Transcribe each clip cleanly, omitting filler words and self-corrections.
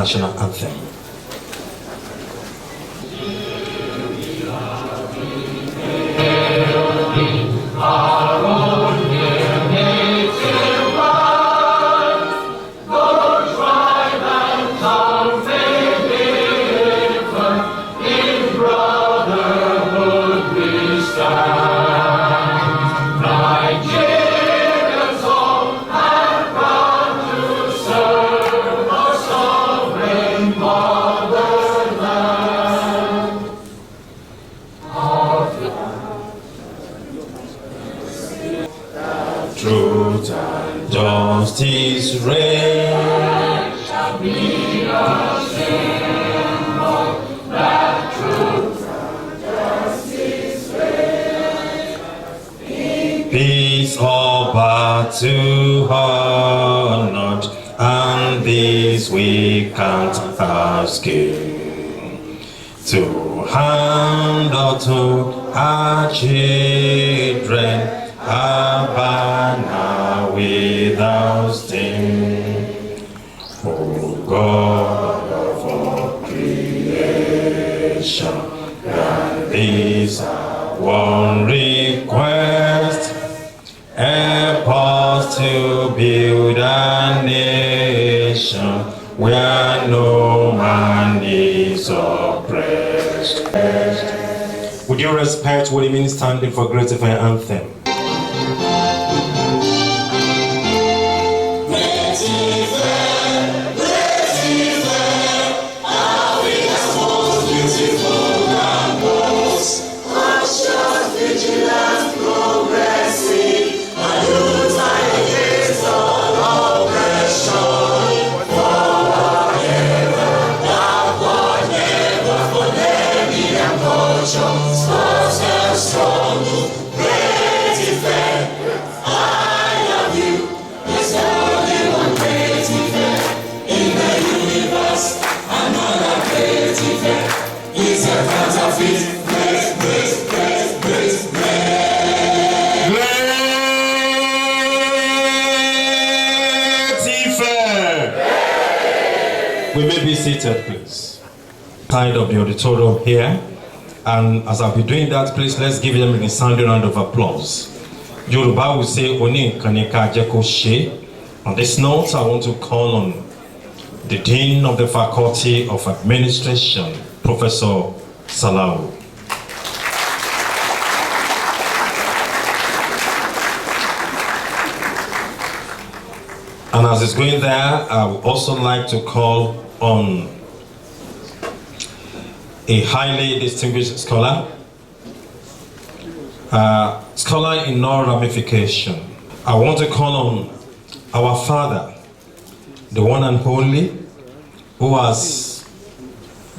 national anthem. Truth and justice reign shall be our symbol. That truth and justice reign. Peace all battle honored, and this we can't ask you. To hand out to our children a banner without stain. O God of all creation, grant this our one request. Help us to build a nation where no man is oppressed. Would you respect what it means standing for Greater Fire Anthem? We may be seated, please. Side of the auditorium here. And as I'll be doing that, please let's give them a sounding round of applause. Yoruba will say, Oni Kanika Jeko She. On this note, I want to call on the Dean of the Faculty of Administration, Professor Salau. And as it's going there, I would also like to call on a highly distinguished scholar, scholar in all ramification. I want to call on our father, the one and only, who has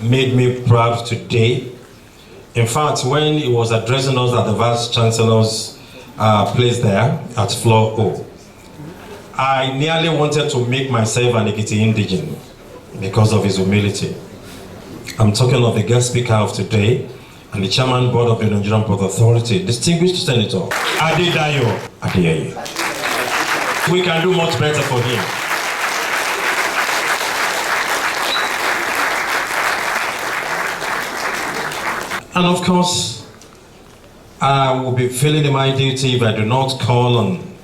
made me proud today. In fact, when he was addressing us at the Vice Chancellor's place there at floor O, I nearly wanted to make myself an Ekiti indigene because of his humility. I'm talking of the guest speaker of today and the chairman board of the Nigerian Port Authority, distinguished Senator Adedayo Adeyeye. We can do much better for him. And of course, I will be feeling my duty if I do not call on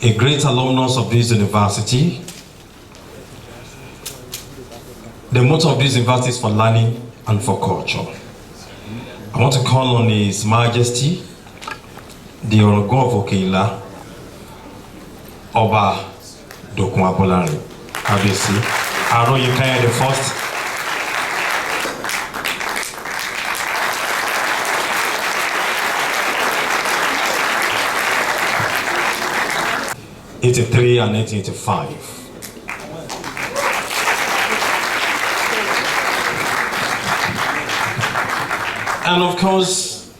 a great alumnus of this university. The motto of this university is for learning and for culture. I want to call on His Majesty, the Orogun of Okeila, Oba Dokun Abolari, Kabiyesi, Aroye Kaya the First. '83 and 1885. And of course,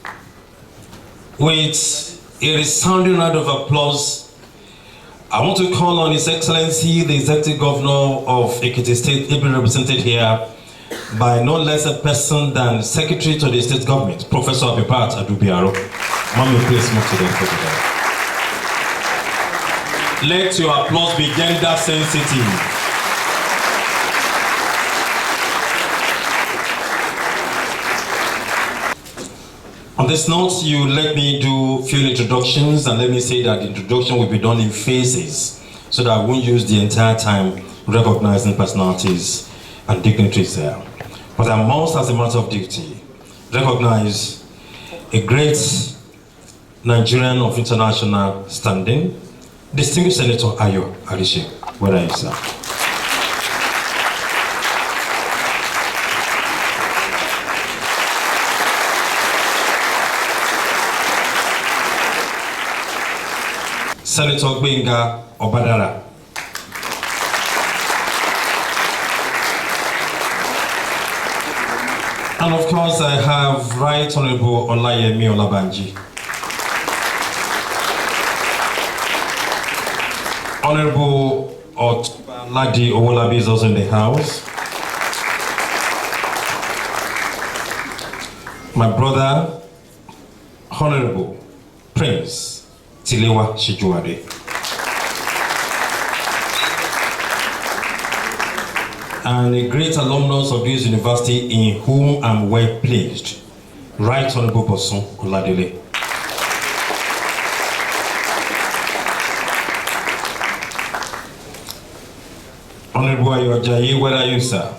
with a resounding round of applause, I want to call on His Excellency, the Executive Governor of Ekiti State, ably represented here by no less a person than Secretary to the State Government, Professor Abibat Adubiaro. Mommy, please move to the podium. Let your applause be gender sensitive. On this note, you let me do a few introductions, and let me say that the introduction will be done in phases so that I won't use the entire time recognizing personalities and dignitaries there. But I must, as a matter of duty, recognize a great Nigerian of international standing, distinguished Senator Ayo Arise. Where are you, sir? Senator Gbenga Obadara. And of course, I have Right Honorable Olayemi Olabanji. Honorable Ladi Owolabi is also in the house. My brother, Honorable Prince Tilewa Shijuade. And a great alumnus of this university in whom I'm well pleased, Right Honorable Bosun Oladele. Honorable Ayo Ajayi, where are you, sir?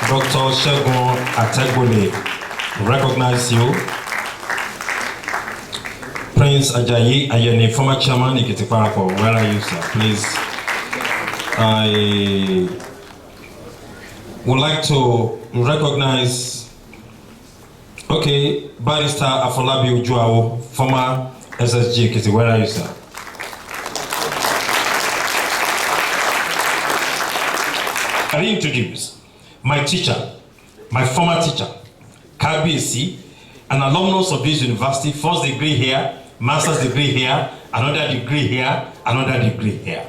Dr. Shegun Ategbole, recognize you. Prince Ajayi Ayeni, former chairman Ekiti Parapor, where are you, sir? Please. I would like to recognize, Barrister Afolabi Ujuawo, former SSG Ekiti, where are you, sir? I reintroduce my teacher, my former teacher, Kabiyesi, an alumnus of this university, first degree here, master's degree here, another degree here, another degree here.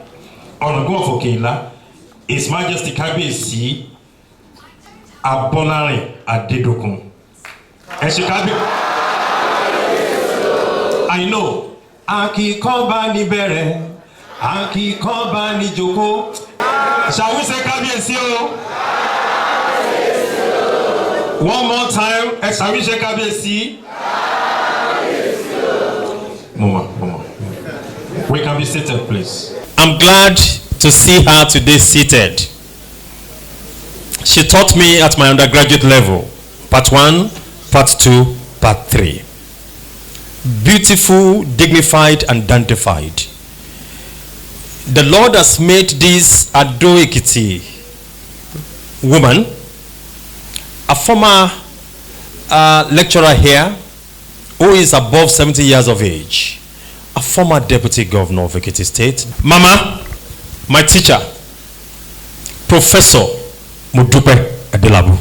Honorable of Okela, His Majesty Kabiyesi Abolarin Adedokun. I know. Akikoba ni bẹ̀rẹ̀, akikoba ni jókòó. Shall we say Kabiyesi o? One more time. Shall we say Kabiyesi? Mama. We can be seated, please. I'm glad to see her today seated. She taught me at my undergraduate level, part 1, part 2, part 3. Beautiful, dignified, and dandified. The Lord has made this Ado Ekiti woman, a former lecturer here, who is above 70 years of age, a former deputy governor of Ekiti State. Mama, my teacher, Professor Modupe Adelabu.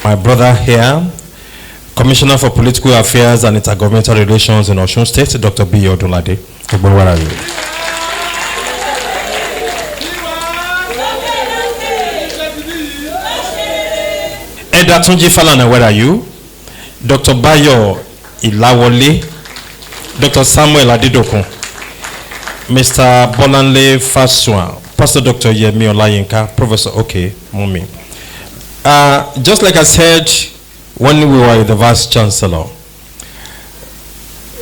My brother here, Commissioner for Political Affairs and Intergovernmental Relations in Osun State, Dr. B. Odunlade. Where are you? Eda Tunji Falana, where are you? Dr. Bayo Ilawole, Dr. Samuel Adedokun, Mr. Bolanle Fasua, Pastor Dr. Yemi Olayinka, Professor Mumi. Just like I said when we were the Vice Chancellor,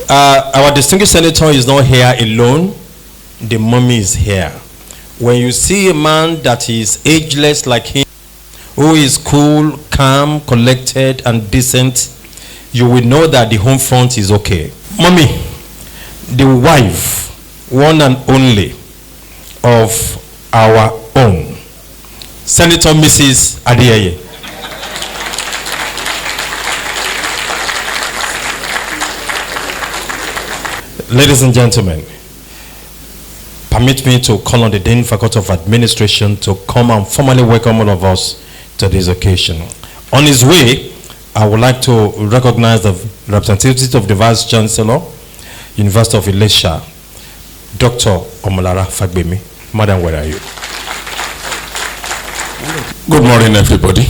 our distinguished senator is not here alone. The mommy is here. When you see a man that is ageless like him, who is cool, calm, collected, and decent, you will know that the home front is okay. Mommy, the wife, one and only of our own, Senator Mrs. Adeyeye. Ladies and gentlemen, permit me to call on the Dean Faculty of Administration to come and formally welcome all of us to this occasion. On his way, I would like to recognize the representatives of the Vice Chancellor, University of Ilesha, Dr. Omolara Fagbemi. Madam, where are you? Good morning, everybody.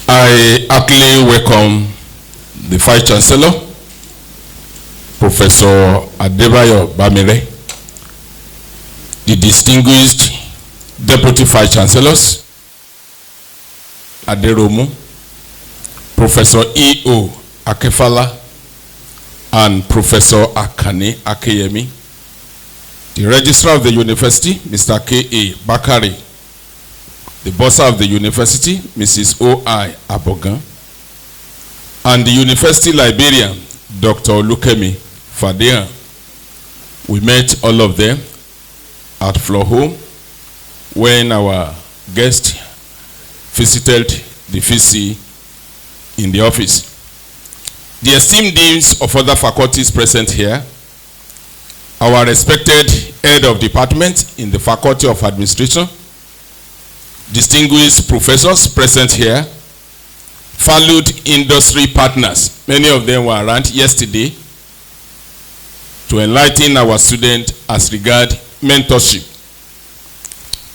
I aptly welcome the Vice Chancellor, Professor Adebayo Bamire, distinguished Deputy Vice Chancellors, Aderomu, Professor E.O. Akefala, and Professor Akane Akeyemi, the Registrar of the University, Mr. K.A. Bakari, the Bursar of the University, Mrs. O.I. Abogan, and the University Librarian, Dr. Olukemi Fadehan. We met all of them at Floor Home when our guest visited the VC in the office. The esteemed deans of other faculties present here, our respected head of department in the Faculty of Administration, distinguished professors present here, valued industry partners, many of them were around yesterday to enlighten our students as regard mentorship.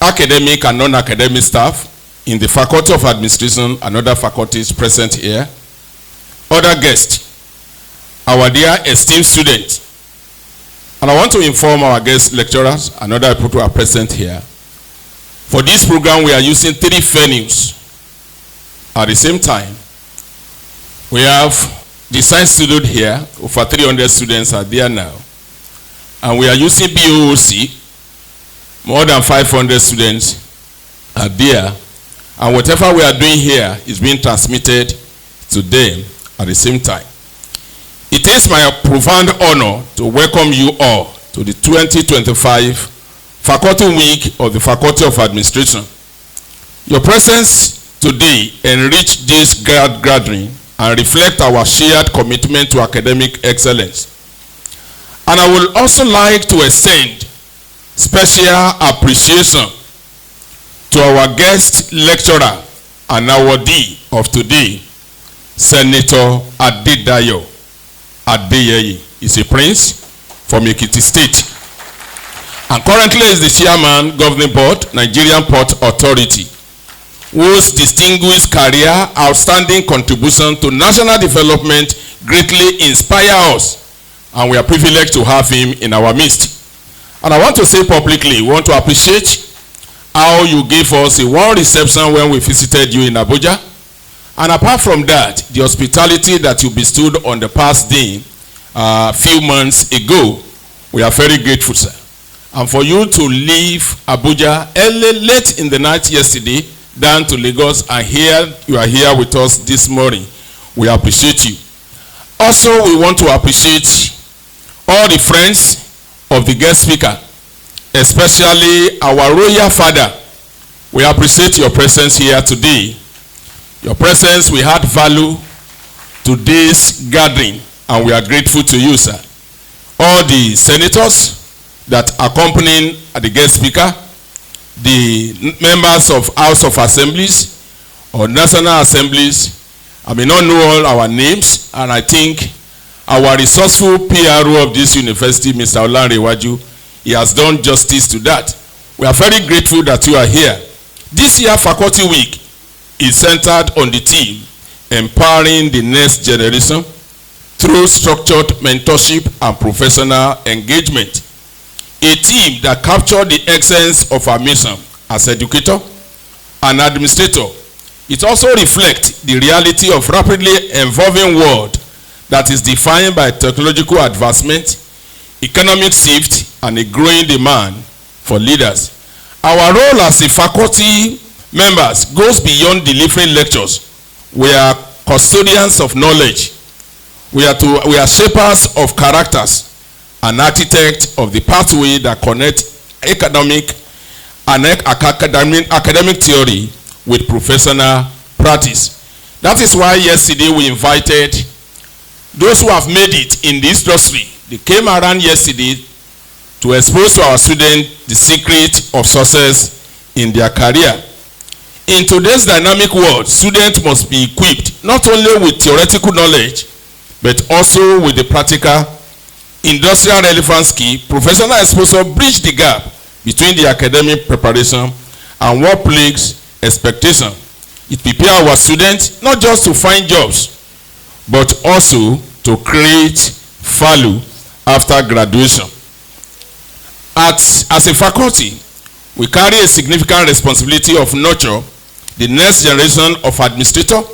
Academic and non-academic staff in the Faculty of Administration and other faculties present here, other guests, our dear esteemed students, and I want to inform our guest lecturers and other people who are present here. For this program, we are using 3 venues. At the same time, we have the science studio here. Over 300 students are there now. And we are using BOOC. More than 500 students are there. And whatever we are doing here is being transmitted to them at the same time. It is my profound honor to welcome you all to the 2025 Faculty Week of the Faculty of Administration. Your presence today enrich this gathering and reflect our shared commitment to academic excellence. And I would also like to extend special appreciation to our guest lecturer and awardee of today, Senator Adedayo Adeyeye. Is a prince from Ekiti State, and currently is the chairman, Governing Board, Nigerian Port Authority, whose distinguished career, outstanding contribution to national development greatly inspire us, and we are privileged to have him in our midst. And I want to say publicly, we want to appreciate how you gave us a warm reception when we visited you in Abuja. And apart from that, the hospitality that you bestowed on the past day, a few months ago, we are very grateful, sir. And for you to leave Abuja late in the night yesterday down to Lagos, and here you are here with us this morning, we appreciate you. Also, we want to appreciate all the friends of the guest speaker, especially our royal father. We appreciate your presence here today. Your presence, we add value to this gathering, and we are grateful to you, sir. All the senators that accompanying the guest speaker, the members of House of Assemblies or National Assemblies, I may not know all our names, and I think our resourceful PRO of this university, Mr. Olanrewaju, he has done justice to that. We are very grateful that you are here. This year Faculty Week is centered on the theme, empowering the next generation through structured mentorship and professional engagement. A theme that captured the essence of our mission as educator and administrator. It also reflects the reality of rapidly evolving world that is defined by technological advancement, economic shift, and a growing demand for leaders. Our role as a faculty members goes beyond delivering lectures. We are custodians of knowledge. We are shapers of characters and architects of the pathway that connect academic theory with professional practice. That is why yesterday we invited those who have made it in this industry. They came around yesterday to expose to our students the secret of success in their career. In today's dynamic world, students must be equipped not only with theoretical knowledge, but also with the practical, industrial relevant skill. Professional exposure bridge the gap between the academic preparation and workplace expectation. It prepares our students not just to find jobs, but also to create value after graduation. As a faculty, We carry a significant responsibility of nurture the next generation of administrators,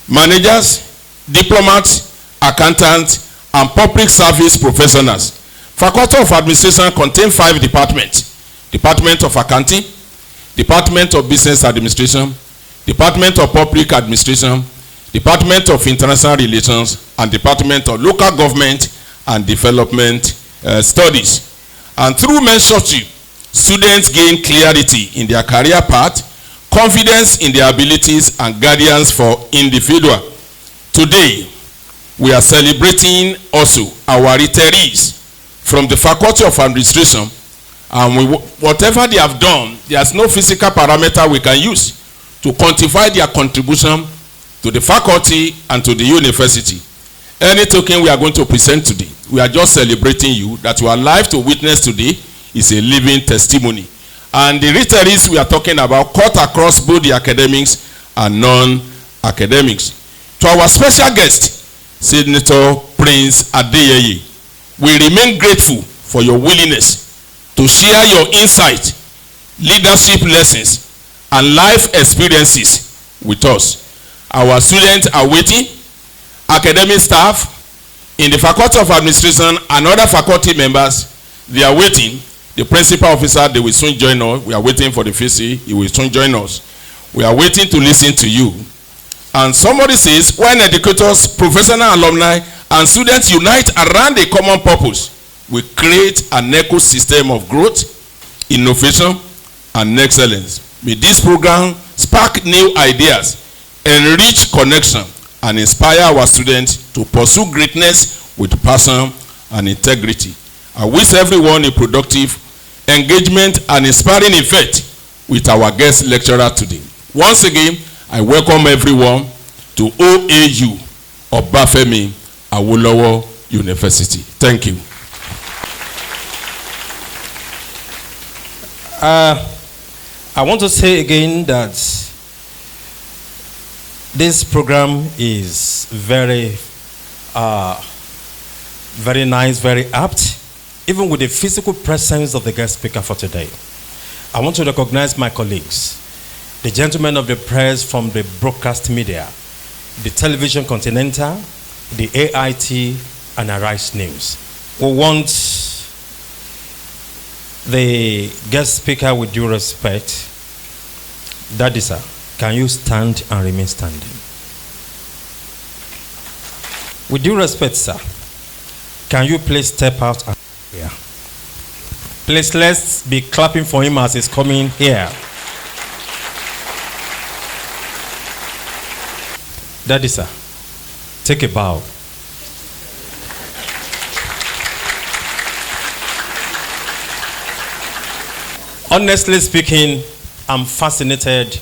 managers, diplomats, accountants, and public service professionals. Faculty of Administration contains 5 departments: Department of Accounting, Department of Business Administration, Department of Public Administration, Department of International Relations, and Department of Local Government and Development Studies. And through mentorship, students gain clarity in their career path, confidence in their abilities, and guidance for individual. Today, we are celebrating also our retirees from the Faculty of Administration, and whatever they have done, there's no physical parameter we can use to quantify their contribution to the faculty and to the university. Any token we are going to present today, we are just celebrating you, that you are alive to witness today is a living testimony. And the retirees we are talking about cut across both the academics and non-academics. To our special guest, Senator Prince Adeyeye, we remain grateful for your willingness to share your insight, leadership lessons, and life experiences with us. Our students are waiting, academic staff in the Faculty of Administration and other faculty members, they are waiting. The principal officer, they will soon join us. We are waiting for the VC, he will soon join us. We are waiting to listen to you. And somebody says, when educators, professional alumni, and students unite around a common purpose, we create an ecosystem of growth, innovation, and excellence. May this program spark new ideas, enrich connection, and inspire our students to pursue greatness with passion and integrity. I wish everyone a productive engagement and inspiring effect with our guest lecturer today. Once again, I welcome everyone to OAU Obafemi Awolowo University. Thank you. I want to say again that this program is very nice, very apt, even with the physical presence of the guest speaker for today. I want to recognize my colleagues, the gentlemen of the press from the broadcast media, the Television Continental, the AIT, and Arise News. We want the guest speaker with due respect. Daddy, sir, can you stand and remain standing? With due respect, sir, can you please step out and here? Please, let's be clapping for him as he's coming here. Daddy, sir, take a bow. Honestly speaking, I'm fascinated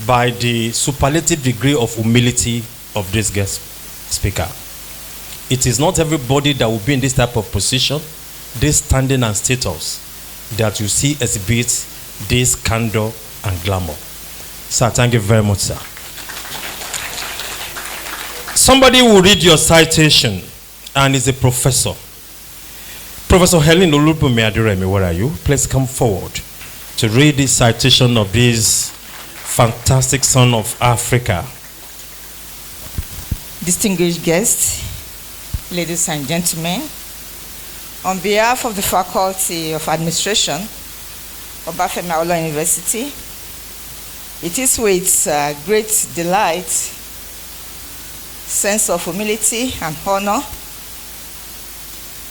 by the superlative degree of humility of this guest speaker. It is not everybody that will be in this type of position, this standing and status, that you see exhibit this candor and glamour. Sir, thank you very much, sir. Somebody will read your citation and is a professor. Professor Helen Olubunmi Aderemi, where are you? Please come forward to read this citation of this fantastic son of Africa. Distinguished guests, ladies and gentlemen, on behalf of the Faculty of Administration, Obafemi Awolowo University, it is with great delight, sense of humility and honor,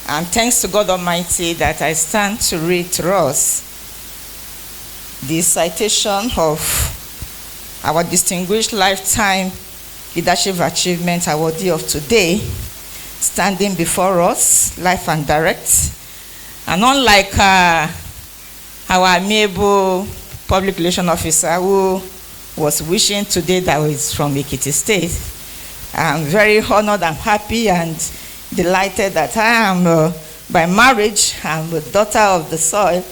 and thanks to God Almighty that I stand to read to us the citation of our distinguished lifetime leadership achievement awardee of today, standing before us, live and direct. And unlike our amiable public relations officer who was wishing today that was from Ekiti State, I'm very honored and happy and delighted that I am, by marriage, I'm a daughter of the soil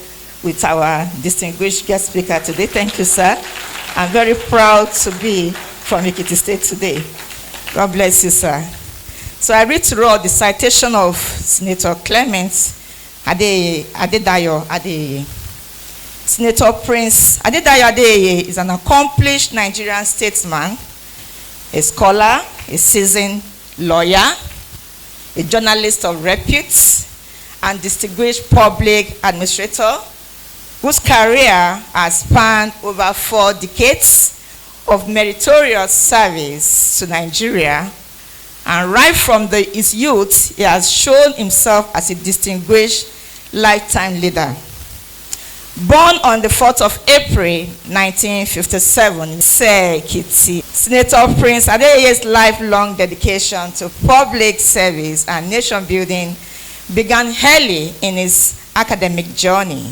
with our distinguished guest speaker today. Thank you, sir. I'm very proud to be from Ekiti State today. God bless you, sir. So I read through the citation of Senator Clement Adedayo Adeyeye. Senator Prince Adedayo Adeyeye is an accomplished Nigerian statesman, a scholar, a seasoned lawyer, a journalist of repute, and distinguished public administrator whose career has spanned over 4 decades of meritorious service to Nigeria. And right from his youth, he has shown himself as a distinguished lifetime leader. Born on the 4th of April, 1957 in Ekiti, Senator Prince Adeyeye's lifelong dedication to public service and nation building began early in his academic journey.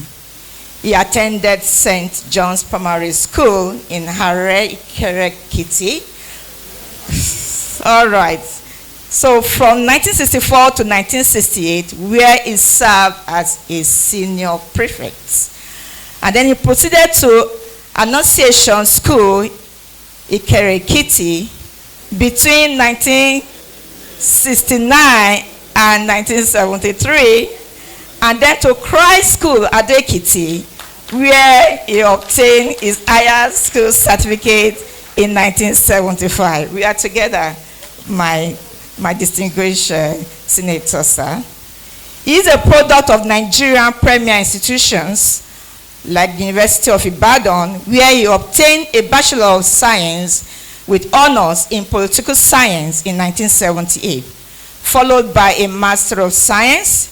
He attended St. John's Primary School in Hare Ikere, Ekiti. All right. So from 1964 to 1968, where he served as a senior prefect. And then he proceeded to Annunciation School, Ikere, Ekiti, between 1969 and 1973, and then to Christ School, Ado Ekiti, where he obtained his higher school certificate in 1975. We are together, my distinguished senator, sir. He is a product of Nigerian premier institutions like the University of Ibadan, where he obtained a Bachelor of Science with honors in political science in 1978, followed by a Master of Science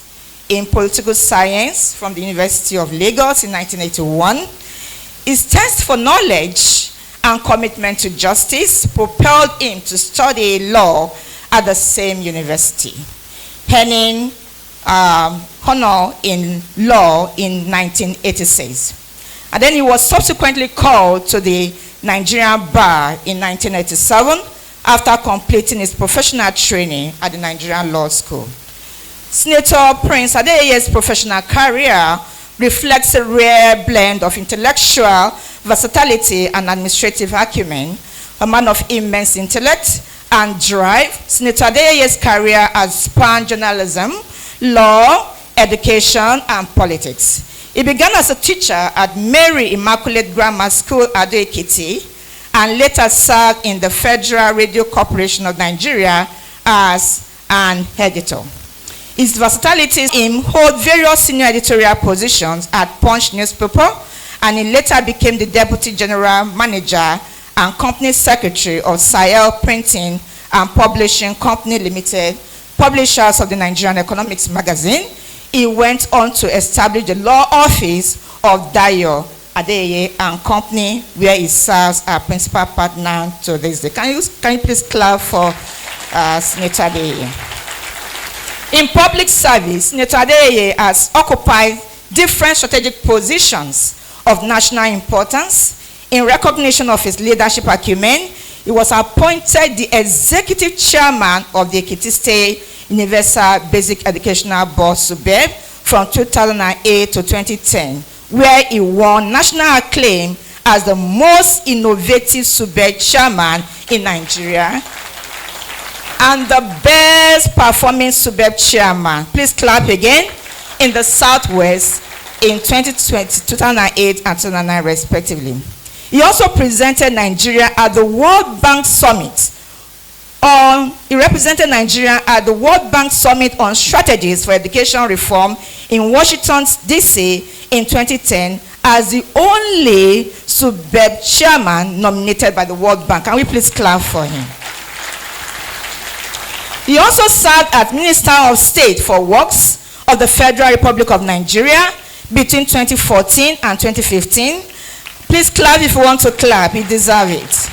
in political science from the University of Lagos in 1981. His thirst for knowledge and commitment to justice propelled him to study law at the same university, earning honor in law in 1986. And then he was subsequently called to the Nigerian Bar in 1987 after completing his professional training at the Nigerian Law School. Senator Prince Adeyeye's professional career reflects a rare blend of intellectual versatility and administrative acumen, a man of immense intellect and drive. Senator Adeyeye's career has spanned journalism, law, education, and politics. He began as a teacher at Mary Immaculate Grammar School, Ado Ekiti, and later served in the Federal Radio Corporation of Nigeria as an editor. His versatility him hold various senior editorial positions at Punch newspaper, and he later became the Deputy General Manager and Company Secretary of Sahel Printing and Publishing Company Limited, publishers of the Nigerian Economics magazine. He went on to establish the law office of Dayo Adeyeye and Company, where he serves as principal partner to this day. Can you please clap for Senator Adeyeye? In public service, Senator Adeyeye has occupied different strategic positions of national importance. In recognition of his leadership acumen, he was appointed the executive chairman of the Ekiti State Universal Basic Educational Board, SUBEB, from 2008 to 2010, where he won national acclaim as the most innovative SUBEB chairman in Nigeria and the best performing SUBEB chairman. Please clap again. In the Southwest in 2020, 2008 and 2009 respectively. He also presented Nigeria at the World Bank Summit. He represented Nigeria at the World Bank Summit on Strategies for Education Reform in Washington, D.C. in 2010 as the only SUBEB chairman nominated by the World Bank. Can we please clap for him? He also served as Minister of State for Works of the Federal Republic of Nigeria between 2014 and 2015. Please clap if you want to clap, you deserve it.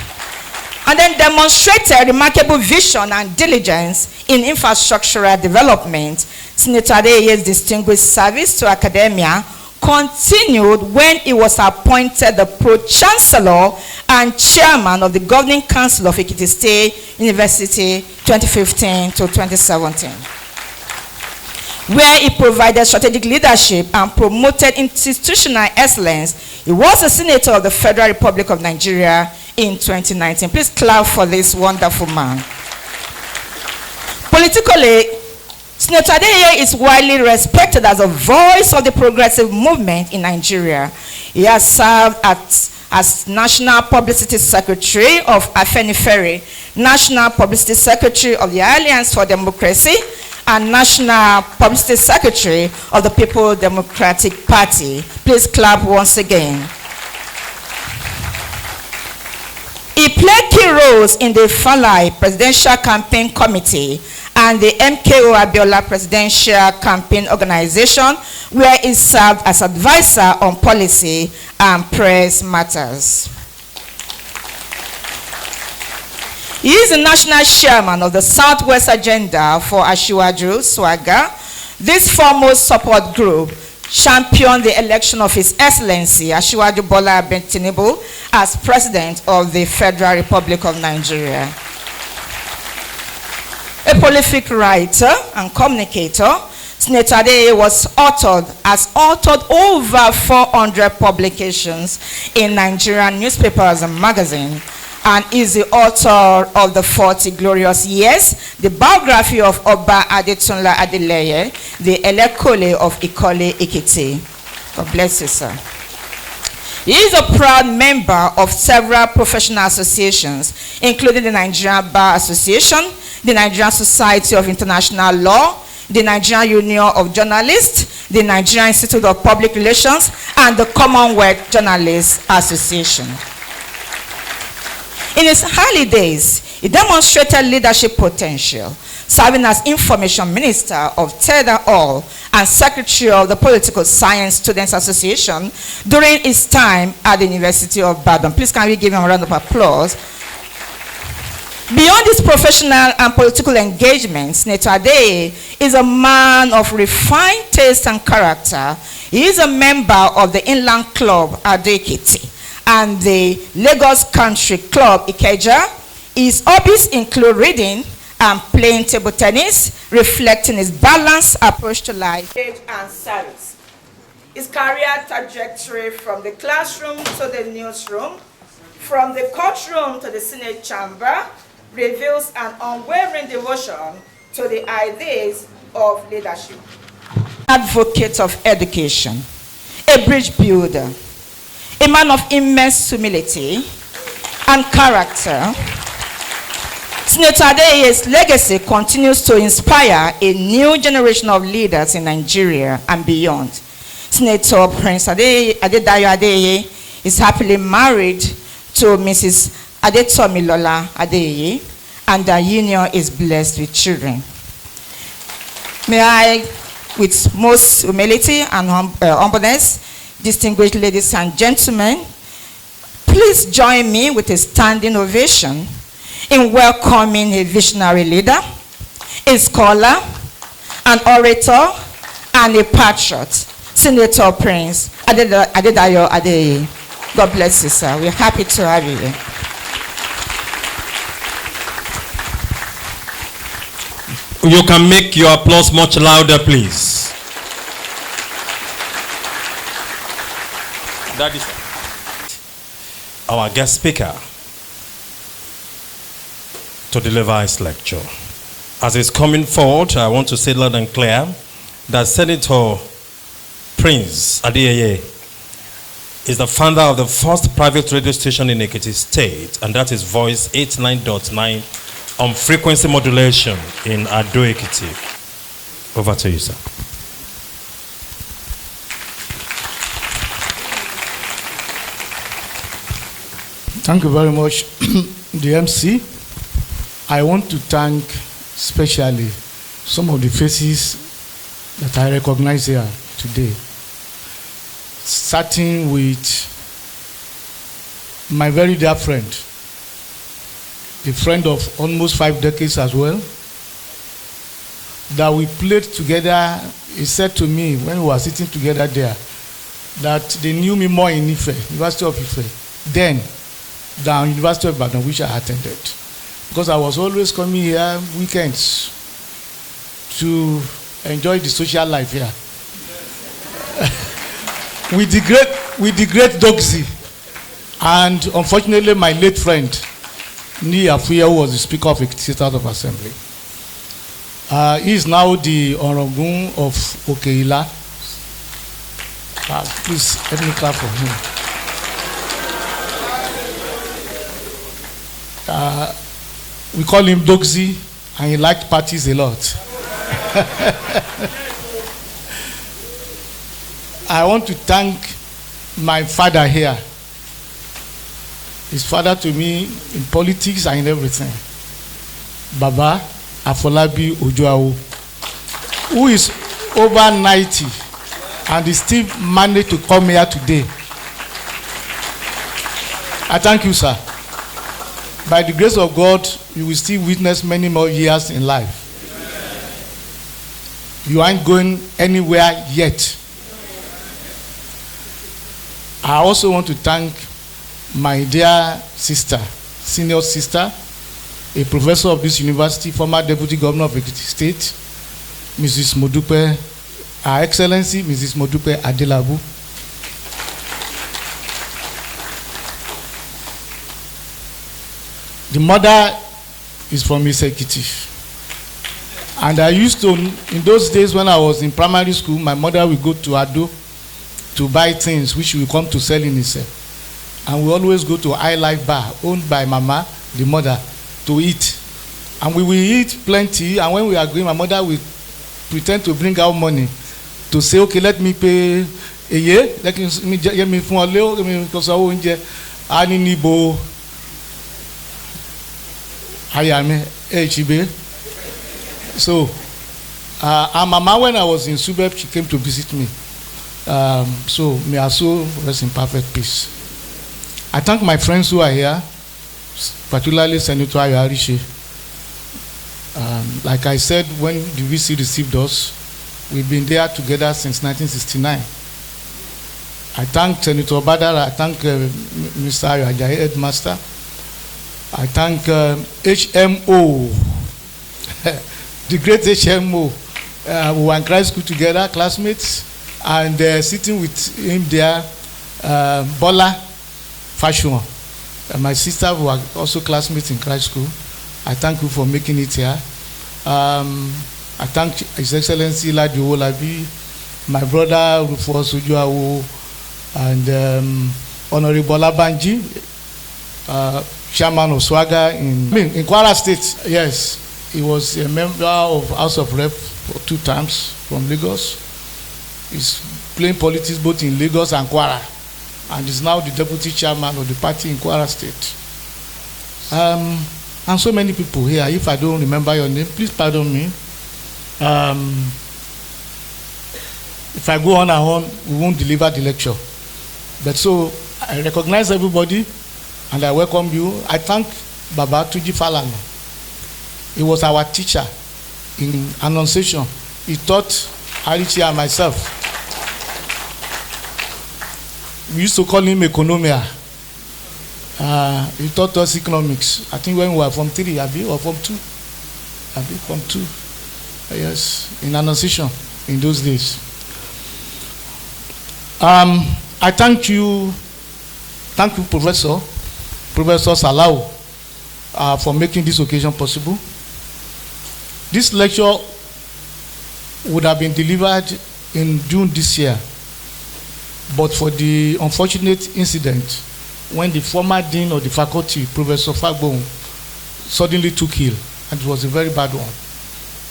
And then demonstrated remarkable vision and diligence in infrastructural development. Senator Adeyeye's distinguished service to academia continued when he was appointed the Pro-Chancellor and Chairman of the Governing Council of Ekiti State University 2015 to 2017, where he provided strategic leadership and promoted institutional excellence. He was a senator of the Federal Republic of Nigeria in 2019. Please clap for this wonderful man. Politically, Senator Adeyeye is widely respected as a voice of the progressive movement in Nigeria. He has served as National Publicity Secretary of Afenifere, National Publicity Secretary of the Alliance for Democracy, and National Publicity Secretary of the People's Democratic Party. Please clap once again. He played key roles in the Falai Presidential Campaign Committee and the MKO Abiola Presidential Campaign Organization, where he served as advisor on policy and press matters. He is the national chairman of the Southwest Agenda for Asiwaju Swaga. This foremost support group championed the election of His Excellency Asiwaju Bola Ahmed Tinubu as President of the Federal Republic of Nigeria. A prolific writer and communicator, Senator Adeyeye has authored over 400 publications in Nigerian newspapers and magazines, and is the author of The 40 Glorious Years, the biography of Oba Adetunla Adeleye, the Elekole of Ikole Ekiti. God bless you, sir. He is a proud member of several professional associations, including the Nigerian Bar Association, the Nigerian Society of International Law, the Nigerian Union of Journalists, the Nigerian Institute of Public Relations, and the Commonwealth Journalists Association. In his early days, he demonstrated leadership potential, serving as Information Minister of Teda Hall and Secretary of the Political Science Students Association during his time at the University of Ibadan. Please can we give him a round of applause? Beyond his professional and political engagements, Senator Adeyeye is a man of refined taste and character. He is a member of the Inland Club Ado-Ekiti and the Lagos Country Club Ikeja. His hobbies include reading and playing table tennis, reflecting his balanced approach to life and service. His career trajectory from the classroom to the newsroom, from the courtroom to the Senate chamber, reveals an unwavering devotion to the ideas of leadership. Advocate of education, a bridge builder, a man of immense humility and character, Senator Adeyeye's legacy continues to inspire a new generation of leaders in Nigeria and beyond. Senator Prince Adedayo Adeyeye is happily married to Mrs. Adetomilola Adeyeye, and their union is blessed with children. May I, with most humility and humbleness, distinguished ladies and gentlemen, please join me with a standing ovation in welcoming a visionary leader, a scholar, an orator, and a patriot, Senator Prince Adedayo Adeyeye. God bless you, sir. We're happy to have you here. You can make your applause much louder, please. That is our guest speaker to deliver his lecture. As he's coming forward, I want to say loud and clear that Senator Prince Adeyeye is the founder of the first private radio station in Ekiti State, and that is Voice 89.9 on frequency modulation in Ado-Ekiti. Over to you, sir. Thank you very much, the MC. I want to thank especially some of the faces that I recognize here today. Starting with my very dear friend, a friend of almost 5 decades as well, that we played together. He said to me when we were sitting together there that they knew me more in Ife, University of Ife, then than University of Ibadan, which I attended. Because I was always coming here weekends to enjoy the social life here. with the great Dogsy, and unfortunately my late friend Ni Afuya, who was the Speaker of the State House of Assembly. He is now the Orogun of Okeila. Please let me clap for him. We call him Doxy, and he liked parties a lot. I want to thank my father here. His father to me in politics and in everything. Baba Afolabi Ojoawo, who is over 90 and is still managed to come here today. I thank you, sir. By the grace of God, you will still witness many more years in life. You aren't going anywhere yet. I also want to thank my dear sister, senior sister, a professor of this university, former deputy governor of Ekiti State, Mrs. Modupe, Her Excellency Mrs. Modupe Adelabu. The mother is from Ekiti. And I used to, in those days when I was in primary school, my mother would go to Ado to buy things which we come to sell in Ise. And we always go to High Life Bar, owned by Mama, the mother, to eat. And we will eat plenty, and when we are going, my mother will pretend to bring out money to say, okay, let me pay a year, let me get me from a little, let me because I won't get any nibo. I am HB. So, our mama, when I was in Subeb, she came to visit me. So, may our soul rest in perfect peace. I thank my friends who are here, particularly Senator Ayo Arishe. Like I said, when the VC received us, we've been there together since 1969. I thank Senator Badara, I thank Mr. Ayo Ajayi, Headmaster. I thank HMO, the great HMO. We were in Christ School together, classmates, and sitting with him there, Bola Fashion. My sister were also classmates in Christ School. I thank you for making it here. I thank His Excellency Ladi Owolabi, my brother Rufus Ojoawo, and Honorable Olabanji, Chairman of Swaga in Kwara State. Yes, he was a member of House of Rep for 2 times from Lagos. He's playing politics both in Lagos and Kwara, and is now the deputy chairman of the party in Kwara State. And so many people here. If I don't remember your name, please pardon me. If I go on and on, we won't deliver the lecture. But so I recognize everybody and I welcome you. I thank Baba Tuji Falana. He was our teacher in Annunciation. He taught Arichi and myself. We used to call him Economia. He taught us economics. I think when we were from 3, or from 2. From 2. Yes, in Annunciation in those days. I thank you, Professor Salau, for making this occasion possible. This lecture would have been delivered in June this year, but for the unfortunate incident when the former dean of the faculty, Professor Fagbon, suddenly took ill, and it was a very bad one.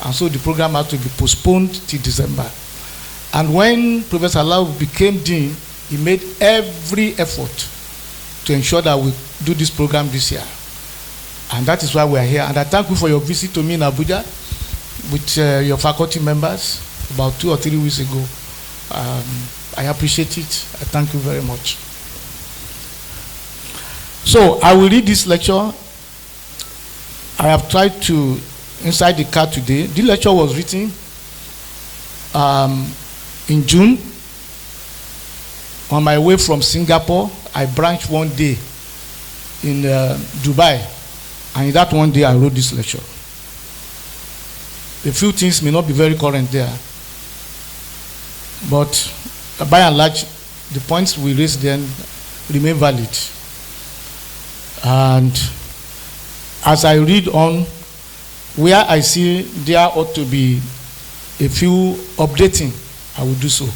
And so the program had to be postponed till December. And when Professor Lau became dean, he made every effort to ensure that we do this program this year. And that is why we are here. And I thank you for your visit to me in Abuja with your faculty members about 2 or 3 weeks ago. I appreciate it. I thank you very much. So I will read this lecture. I have tried to inside the car today. The lecture was written in June. On my way from Singapore, I branched one day in Dubai, and in that one day I wrote this lecture. A few things may not be very current there, but by and large, the points we raised then remain valid. And as I read on, Where I see there ought to be a few updating, I will do so.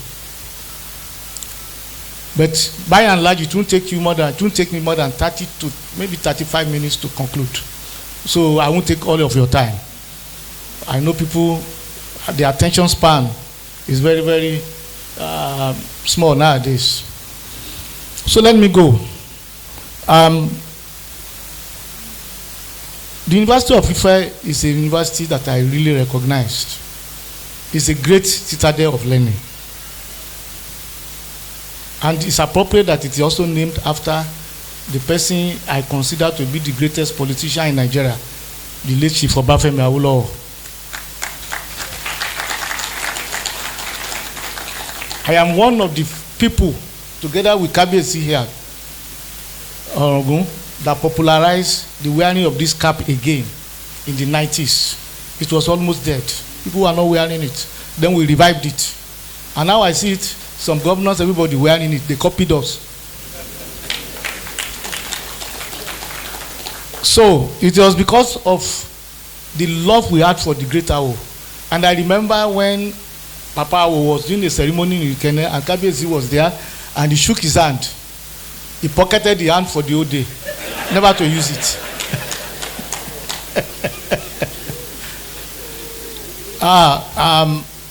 But by and large, it won't take me more than 30 to maybe 35 minutes to conclude. So I won't take all of your time. I know people, the attention span is very, very small nowadays. So let me go. The University of Ife is a university that I really recognized. It's a great citadel of learning. And it's appropriate that it is also named after the person I consider to be the greatest politician in Nigeria, the late Chief Obafemi Awolowo. I am one of the people, together with Kabiyesi here, that popularized the wearing of this cap again in the 90s. It was almost dead. People were not wearing it. Then we revived it. And now I see it, some governors, everybody wearing it. They copied us. So it was because of the love we had for the Great Awo. And I remember when Papa Awo was doing a ceremony in Ikene and Kabiyesi was there and he shook his hand. He pocketed the hand for the whole day, never to use it.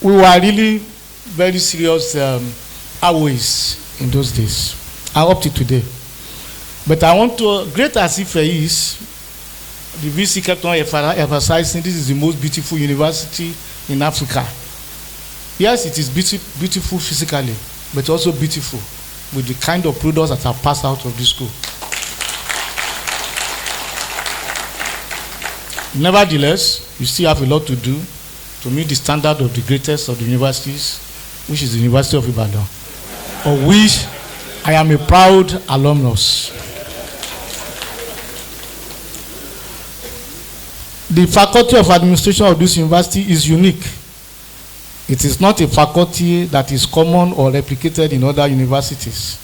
We were really very serious Awois in those days, and up to today. But I want to, great as Ife is, the VC kept on emphasizing this is the most beautiful university in Africa. Yes, it is beautiful physically, but also beautiful with the kind of products that have passed out of this school. Nevertheless, you still have a lot to do to meet the standard of the greatest of the universities, which is the University of Ibadan, of which I am a proud alumnus. The Faculty of Administration of this university is unique. It is not a faculty that is common or replicated in other universities.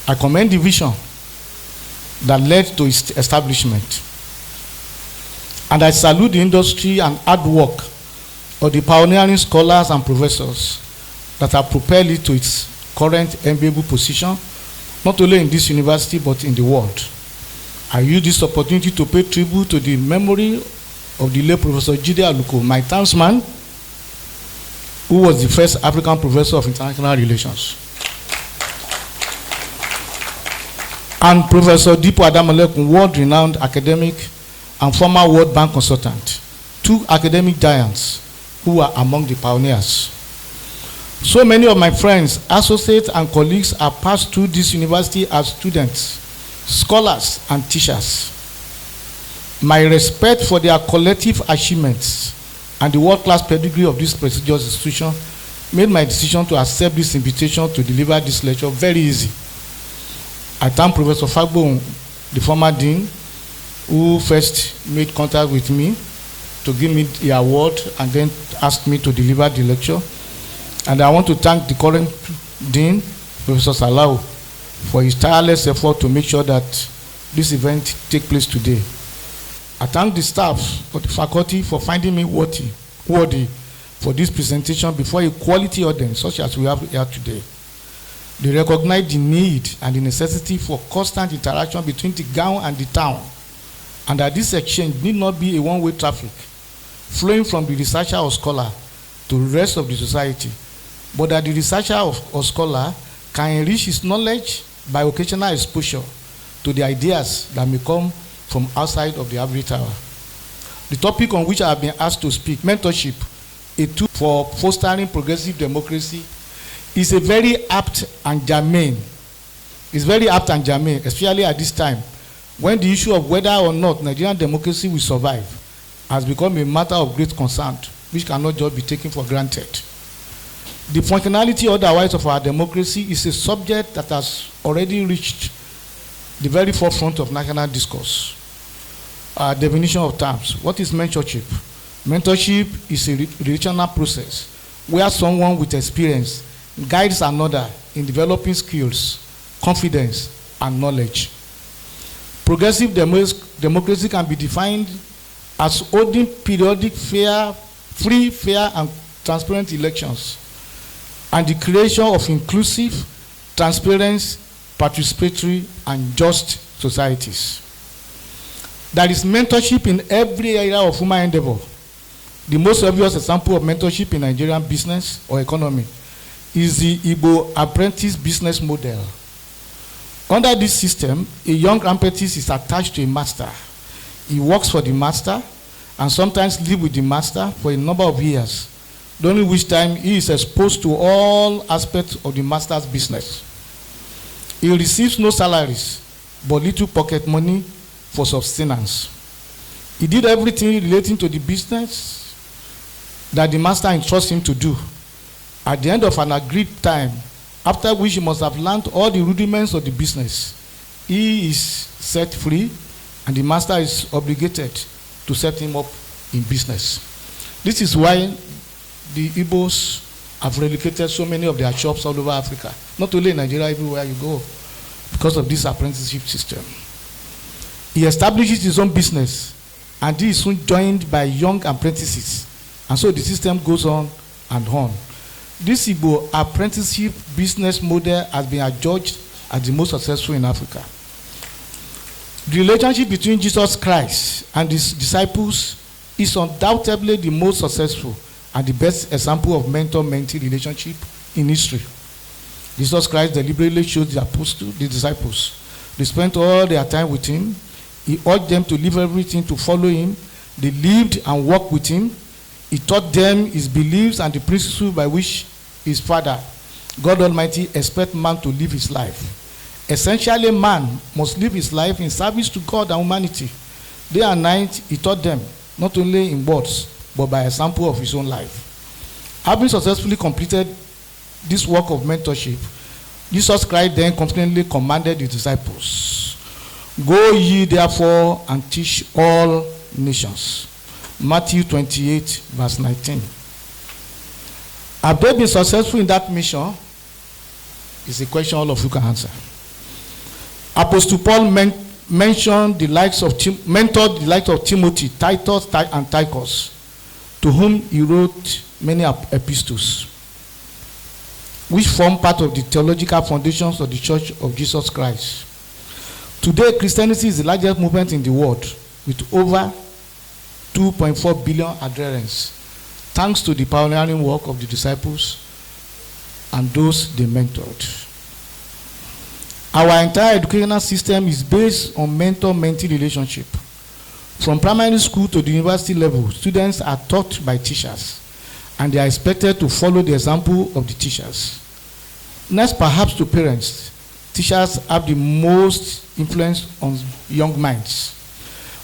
I commend the vision that led to its establishment. And I salute the industry and hard work of the pioneering scholars and professors that have propelled it to its current enviable position, not only in this university but in the world. I use this opportunity to pay tribute to the memory of the late Professor Jide Aluko, my townsman, who was the first African professor of international relations. And Professor Dipo Adamalekun, world-renowned academic and former World Bank consultant, two academic giants who were among the pioneers. So many of my friends, associates, and colleagues have passed through this university as students, scholars, and teachers. My respect for their collective achievements and the world-class pedigree of this prestigious institution made my decision to accept this invitation to deliver this lecture very easy. I thank Professor Fagbo, the former dean, who first made contact with me to give me the award and then asked me to deliver the lecture. And I want to thank the current dean, Professor Salau, for his tireless effort to make sure that this event take place today. I thank the staff of the faculty for finding me worthy for this presentation before a quality audience such as we have here today. They recognize the need and the necessity for constant interaction between the gown and the town, and that this exchange need not be a one-way traffic flowing from the researcher or scholar to the rest of the society, but that the researcher or scholar can enrich his knowledge by occasional exposure to the ideas that may come from outside of the ivory tower. The topic on which I have been asked to speak, mentorship, a tool for fostering progressive democracy, is a very apt and germane. It's very apt and germane, especially at this time, when the issue of whether or not Nigerian democracy will survive has become a matter of great concern, which cannot just be taken for granted. The functionality otherwise of our democracy is a subject that has already reached the very forefront of national discourse. Definition of terms. What is mentorship? Mentorship is a relational process where someone with experience guides another in developing skills, confidence, and knowledge. Progressive democracy can be defined as holding periodic free, fair, and transparent elections, and the creation of inclusive, transparent, participatory, and just societies. There is mentorship in every area of human endeavor. The most obvious example of mentorship in Nigerian business or economy is the Igbo apprentice business model. Under this system, a young apprentice is attached to a master. He works for the master and sometimes lives with the master for a number of years, during which time he is exposed to all aspects of the master's business. He receives no salaries, but little pocket money for sustenance. He did everything relating to the business that the master entrusts him to do. At the end of an agreed time, after which he must have learned all the rudiments of the business, he is set free, and the master is obligated to set him up in business. This is why the Igbos have relocated so many of their shops all over Africa, not only in Nigeria, everywhere you go, because of this apprenticeship system. He establishes his own business, and he is soon joined by young apprentices, and so the system goes on and on. This Igbo apprenticeship business model has been adjudged as the most successful in Africa. The relationship between Jesus Christ and his disciples is undoubtedly the most successful and the best example of mentor-mentee relationship in history. Jesus Christ deliberately chose the apostles, the disciples. They spent all their time with him. He urged them to leave everything to follow him. They lived and worked with him. He taught them his beliefs and the principles by which his Father, God Almighty, expects man to live his life. Essentially, man must live his life in service to God and humanity. Day and night, he taught them, not only in words, but by example of his own life. Having successfully completed this work of mentorship, Jesus Christ then confidently commanded his disciples, "Go ye therefore and teach all nations." Matthew 28, verse 19. Have they been successful in that mission? It's a question all of you can answer. Apostle Paul mentored the likes of Timothy, Titus, and Tychus, to whom he wrote many epistles, which form part of the theological foundations of the Church of Jesus Christ. Today, Christianity is the largest movement in the world, with over 2.4 billion adherents, thanks to the pioneering work of the disciples and those they mentored. Our entire educational system is based on mentor-mentee relationship. From primary school to the university level, students are taught by teachers, and they are expected to follow the example of the teachers. Next, perhaps to parents, teachers have the most influence on young minds.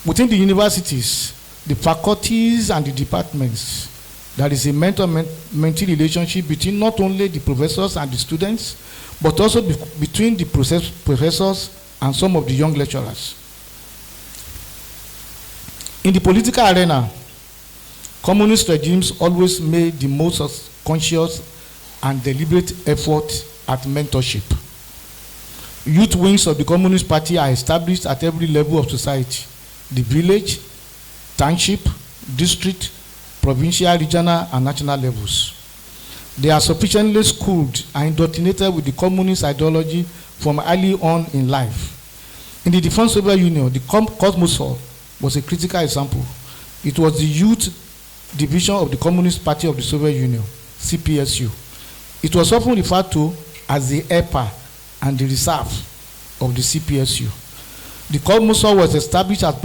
Within the universities, the faculties and the departments, there is a mentor-mentee relationship between not only the professors and the students, but also between the professors and some of the young lecturers. In the political arena, communist regimes always made the most conscious and deliberate effort at mentorship. Youth wings of the Communist Party are established at every level of society: the village, township, district, provincial, regional, and national levels. They are sufficiently schooled and indoctrinated with the communist ideology from early on in life. In the Defense Soviet Union, the Cosmosol was a critical example. It was the youth division of the Communist Party of the Soviet Union, CPSU. It was often referred to as the EPA and the reserve of the CPSU. The Cosmosol was established as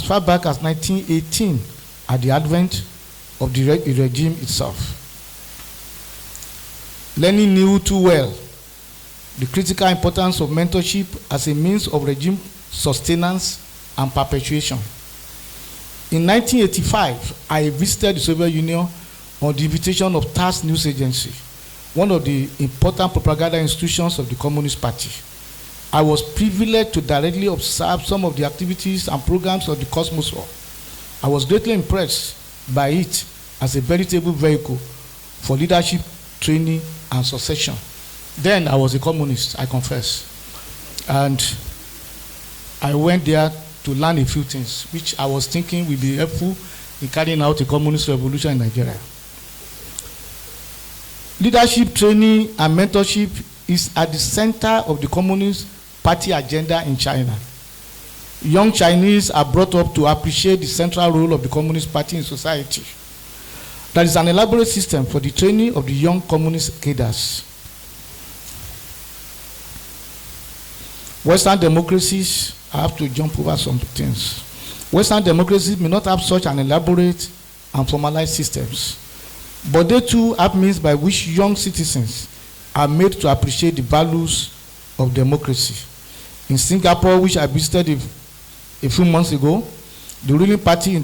far back as 1918 at the advent of the regime itself. Lenin knew too well the critical importance of mentorship as a means of regime sustenance and perpetuation. In 1985, I visited the Soviet Union on the invitation of TASS News Agency, one of the important propaganda institutions of the Communist Party. I was privileged to directly observe some of the activities and programs of the Cosmosol. I was greatly impressed by it as a veritable vehicle for leadership training and succession. Then I was a communist, I confess. And I went there to learn a few things, which I was thinking would be helpful in carrying out a communist revolution in Nigeria. Leadership training and mentorship is at the center of the Communist Party agenda in China. Young Chinese are brought up to appreciate the central role of the Communist Party in society. There is an elaborate system for the training of the young communist cadres. Western democracies, I have to jump over some things. Western democracies may not have such an elaborate and formalized systems, but they too have means by which young citizens are made to appreciate the values of democracy. In Singapore, which I visited a few months ago, the ruling party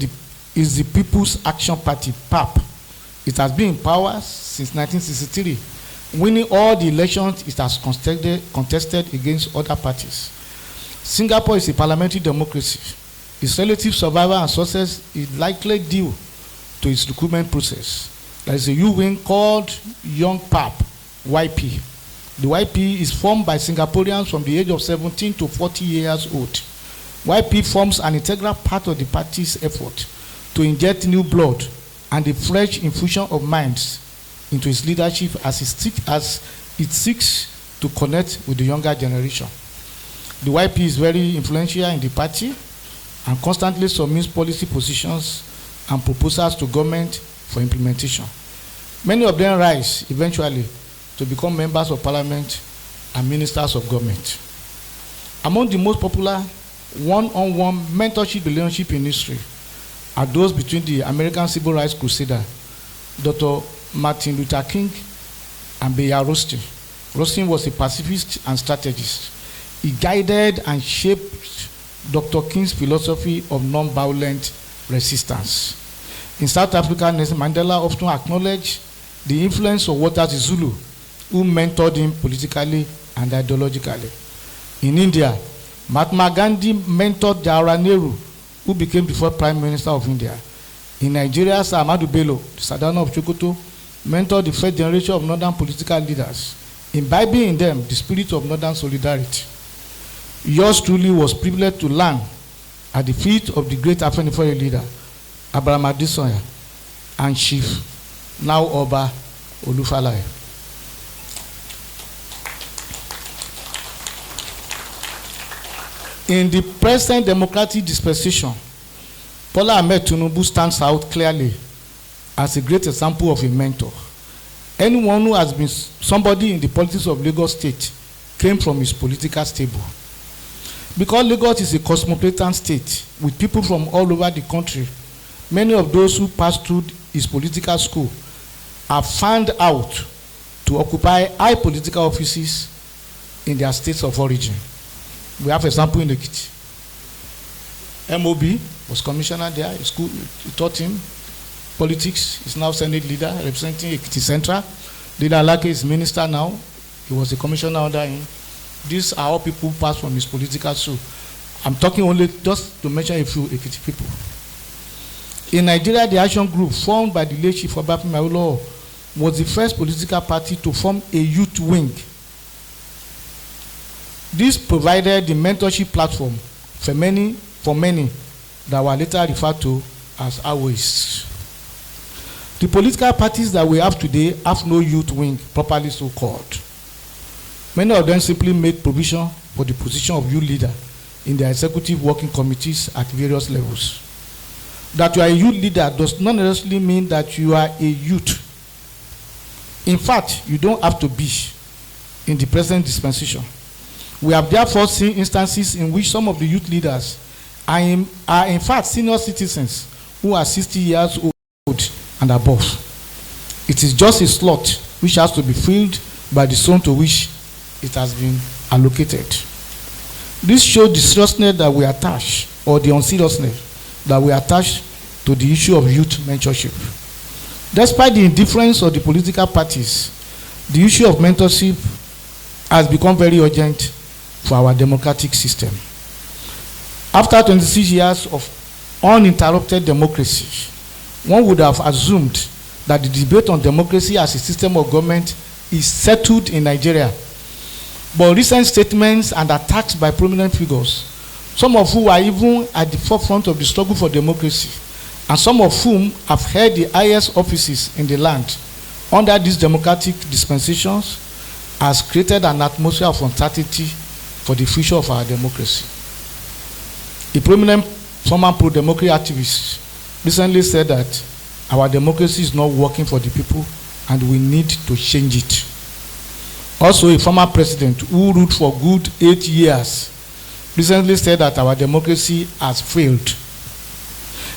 is the People's Action Party, PAP. It has been in power since 1963, winning all the elections it has contested against other parties. Singapore is a parliamentary democracy. Its relative survival and success is likely due to its recruitment process. There is a U-wing called Young PAP, YP. The YP is formed by Singaporeans from the age of 17 to 40 years old. YP forms an integral part of the party's effort to inject new blood and a fresh infusion of minds into its leadership as it seeks to connect with the younger generation. The YP is very influential in the party and constantly submits policy positions and proposals to government for implementation. Many of them rise eventually to become members of parliament and ministers of government. Among the most popular one-on-one mentorship relationship in history are those between the American Civil Rights Crusader, Dr. Martin Luther King, and Bayard Rustin. Rustin was a pacifist and strategist. He guided and shaped Dr. King's philosophy of non-violent resistance. In South Africa, Nelson Mandela often acknowledged the influence of Walter Sisulu, who mentored him politically and ideologically. In India, Mahatma Gandhi mentored Jawaharlal Nehru, who became the first Prime Minister of India. In Nigeria, Sir Ahmadu Bello, the Sardauna of Sokoto, mentored the first generation of northern political leaders, imbibing in them the spirit of northern solidarity. Yours truly was privileged to learn at the feet of the great Afenifere leader, Abraham Adesanya, and Chief, now Oba Olufalaye. In the present democratic dispensation, Bola Ahmed Tinubu stands out clearly as a great example of a mentor. Anyone who has been somebody in the politics of Lagos State came from his political stable. Because Lagos is a cosmopolitan state with people from all over the country, many of those who passed through his political school are found out to occupy high political offices in their states of origin. We have an example in Ekiti. MOB was commissioner there. He taught him politics. He's now Senate leader representing Ekiti Central. Leader Alake is minister now. He was a commissioner under him. These are all people who passed from his political school. I'm talking only just to mention a few Ekiti people. In Nigeria, the Action Group, formed by the late Chief Obafemi Awolowo, was the first political party to form a youth wing. This provided the mentorship platform for many that were later referred to as Awoists. The political parties that we have today have no youth wing, properly so called. Many of them simply make provision for the position of youth leader in their executive working committees at various levels. That you are a youth leader does not necessarily mean that you are a youth. In fact, you don't have to be in the present dispensation. We have therefore seen instances in which some of the youth leaders are in fact senior citizens who are 60 years old and above. It is just a slot which has to be filled by the zone to which it has been allocated. This shows the seriousness that we attach, or the unseriousness that we attach to the issue of youth mentorship. Despite the indifference of the political parties, the issue of mentorship has become very urgent for our democratic system. After 26 years of uninterrupted democracy, one would have assumed that the debate on democracy as a system of government is settled in Nigeria. But recent statements and attacks by prominent figures, some of whom are even at the forefront of the struggle for democracy, and some of whom have held the highest offices in the land under these democratic dispensations, has created an atmosphere of uncertainty for the future of our democracy. A prominent former pro-democracy activist recently said that our democracy is not working for the people and we need to change it. Also, a former president who ruled for good 8 years recently said that our democracy has failed.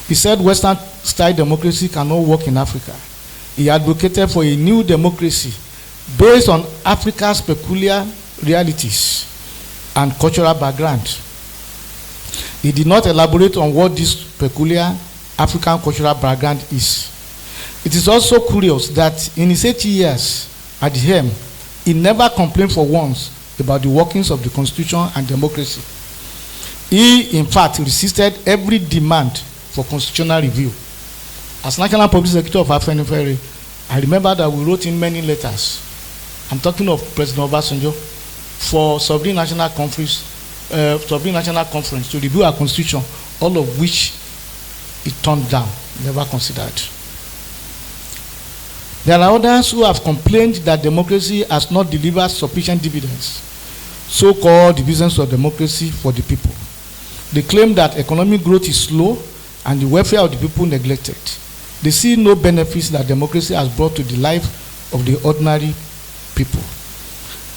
He said Western-style democracy cannot work in Africa. He advocated for a new democracy based on Africa's peculiar realities and cultural background. He did not elaborate on what this peculiar African cultural background is. It is also curious that in his 8 years at the helm, he never complained for once about the workings of the Constitution and democracy. He, in fact, resisted every demand for constitutional review. As National Public Secretary of Afenifere, I remember that we wrote in many letters. I'm talking of President Obasanjo for Sovereign National Conference to review our constitution, all of which he turned down, never considered. There are others who have complained that democracy has not delivered sufficient dividends, so-called divisions of democracy for the people. They claim that economic growth is slow and the welfare of the people neglected. They see no benefits that democracy has brought to the life of the ordinary people.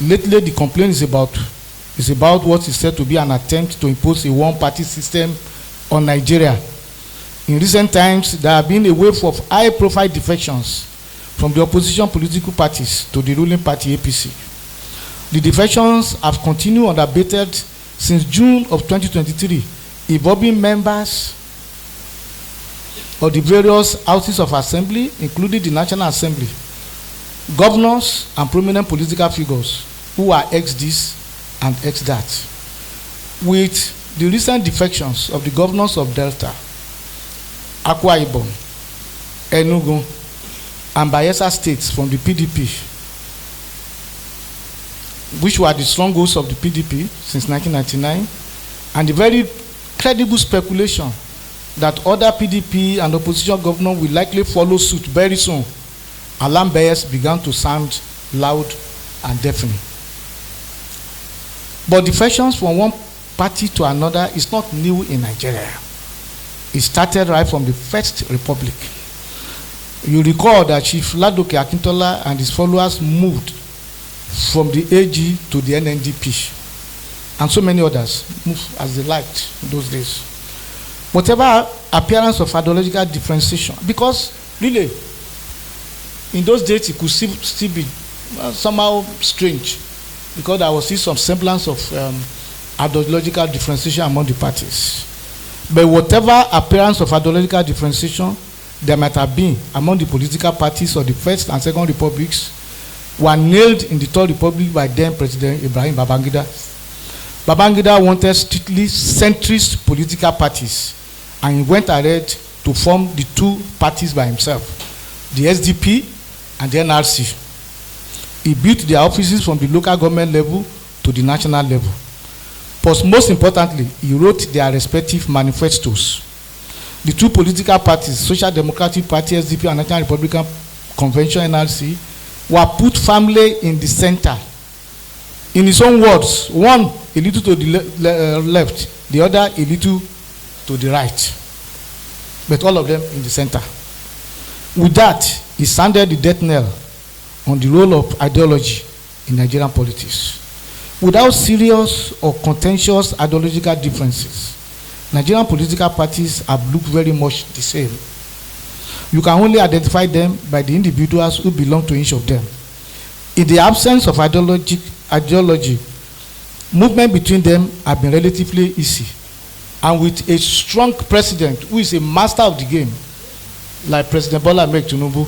Lately, the complaint is about what is said to be an attempt to impose a one-party system on Nigeria. In recent times, there have been a wave of high-profile defections from the opposition political parties to the ruling party APC. The defections have continued unabated since June of 2023, involving members of the various houses of assembly, including the National Assembly, governors and prominent political figures who are ex-this and ex-that. With the recent defections of the governors of Delta, Akwa Ibom, Enugu, and Bayelsa states from the PDP, which were the strongholds of the PDP since 1999, and the very credible speculation that other PDP and opposition governors will likely follow suit very soon, alarm bells began to sound loud and deafening. But defections from one party to another is not new in Nigeria. It started right from the First Republic. You recall that Chief Ladoke Akintola and his followers moved from the AG to the NNDP, and so many others moved as they liked in those days. Whatever appearance of ideological differentiation, because really, in those days it could still be somehow strange, because there was still some semblance of ideological differentiation among the parties. But whatever appearance of ideological differentiation there might have been among the political parties of the First and Second Republics were nailed in the Third Republic by then President Ibrahim Babangida. Babangida wanted strictly centrist political parties, and he went ahead to form the two parties by himself, the SDP and the NRC. He built their offices from the local government level to the national level. But most importantly, he wrote their respective manifestos. The two political parties, Social Democratic Party, SDP, and National Republican Convention, NRC, were put firmly in the center. In his own words, one a little to the left, the other a little to the right, but all of them in the center. With that, he sounded the death knell on the role of ideology in Nigerian politics. Without serious or contentious ideological differences, Nigerian political parties have looked very much the same. You can only identify them by the individuals who belong to each of them. In the absence of ideology, movement between them have been relatively easy. And with a strong president who is a master of the game, like President Bola Ahmed Tinubu,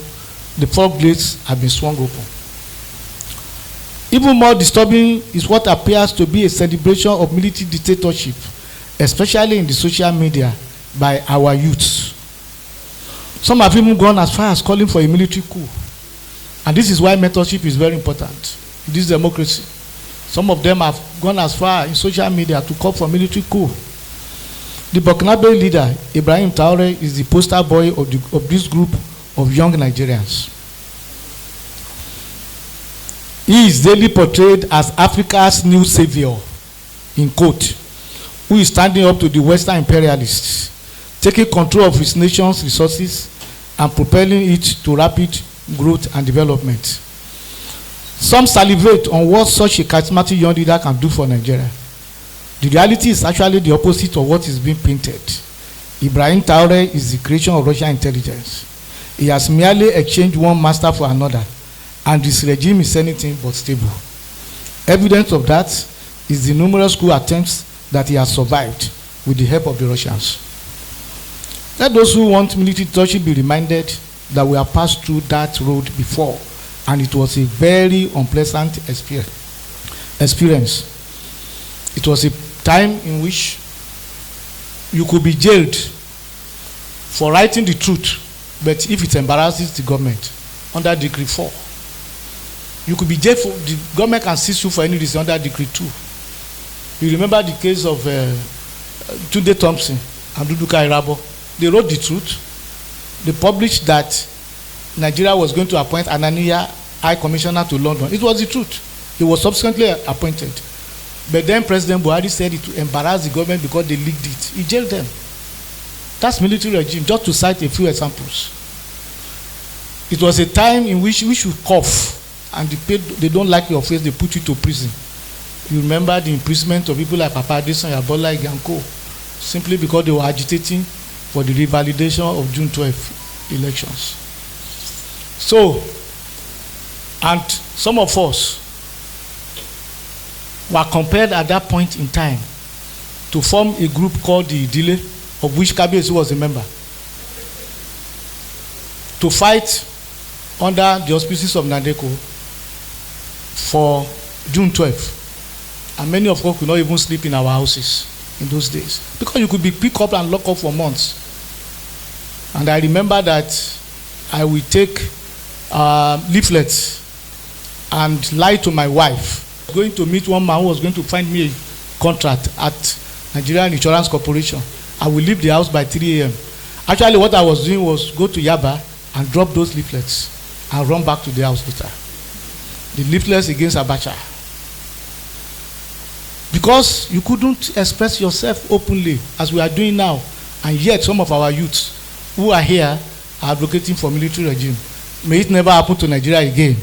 the floodgates have been swung open. Even more disturbing is what appears to be a celebration of military dictatorship, especially in the social media, by our youths. Some have even gone as far as calling for a military coup. And this is why mentorship is very important in this democracy. Some of them have gone as far in social media to call for military coup. The Burkinabe leader, Ibrahim Traore, is the poster boy of this group of young Nigerians. He is daily portrayed as Africa's new savior, in quote, who is standing up to the Western imperialists, taking control of his nation's resources and propelling it to rapid growth and development. Some salivate on what such a charismatic young leader can do for Nigeria. The reality is actually the opposite of what is being painted. Ibrahim Traore is the creation of Russian intelligence. He has merely exchanged one master for another, and his regime is anything but stable. Evidence of that is the numerous coup attempts that he has survived with the help of the Russians. Let those who want military dictatorship be reminded that we have passed through that road before, and it was a very unpleasant experience. It was a time in which you could be jailed for writing the truth, but if it embarrasses the government, under Decree 4. You could be jailed for, the government can seize you for any reason under Decree 2. You remember the case of Tunde Thompson and Duduka Irabo. They wrote the truth. They published that Nigeria was going to appoint Anania High Commissioner to London. It was the truth. He was subsequently appointed. But then President Buhari said it to embarrass the government because they leaked it. He jailed them. That's military regime, just to cite a few examples. It was a time in which we should cough, and they don't like your face, they put you to prison. You remember the imprisonment of people like Papa Adesanya, Bola Iganko, simply because they were agitating for the revalidation of June 12 elections. So, and some of us were compelled at that point in time to form a group called the Idile, of which Kabiyesi was a member, to fight under the auspices of Nadeko for June 12. And many of us could not even sleep in our houses in those days, because you could be picked up and locked up for months. And I remember that I would take leaflets and lie to my wife. Going to meet one man who was going to find me a contract at Nigerian Insurance Corporation. I will leave the house by 3 a.m. Actually, what I was doing was go to Yaba and drop those leaflets and run back to the house later. The leaflets against Abacha. Because you couldn't express yourself openly as we are doing now, and yet some of our youths who are here are advocating for military regime. May it never happen to Nigeria again.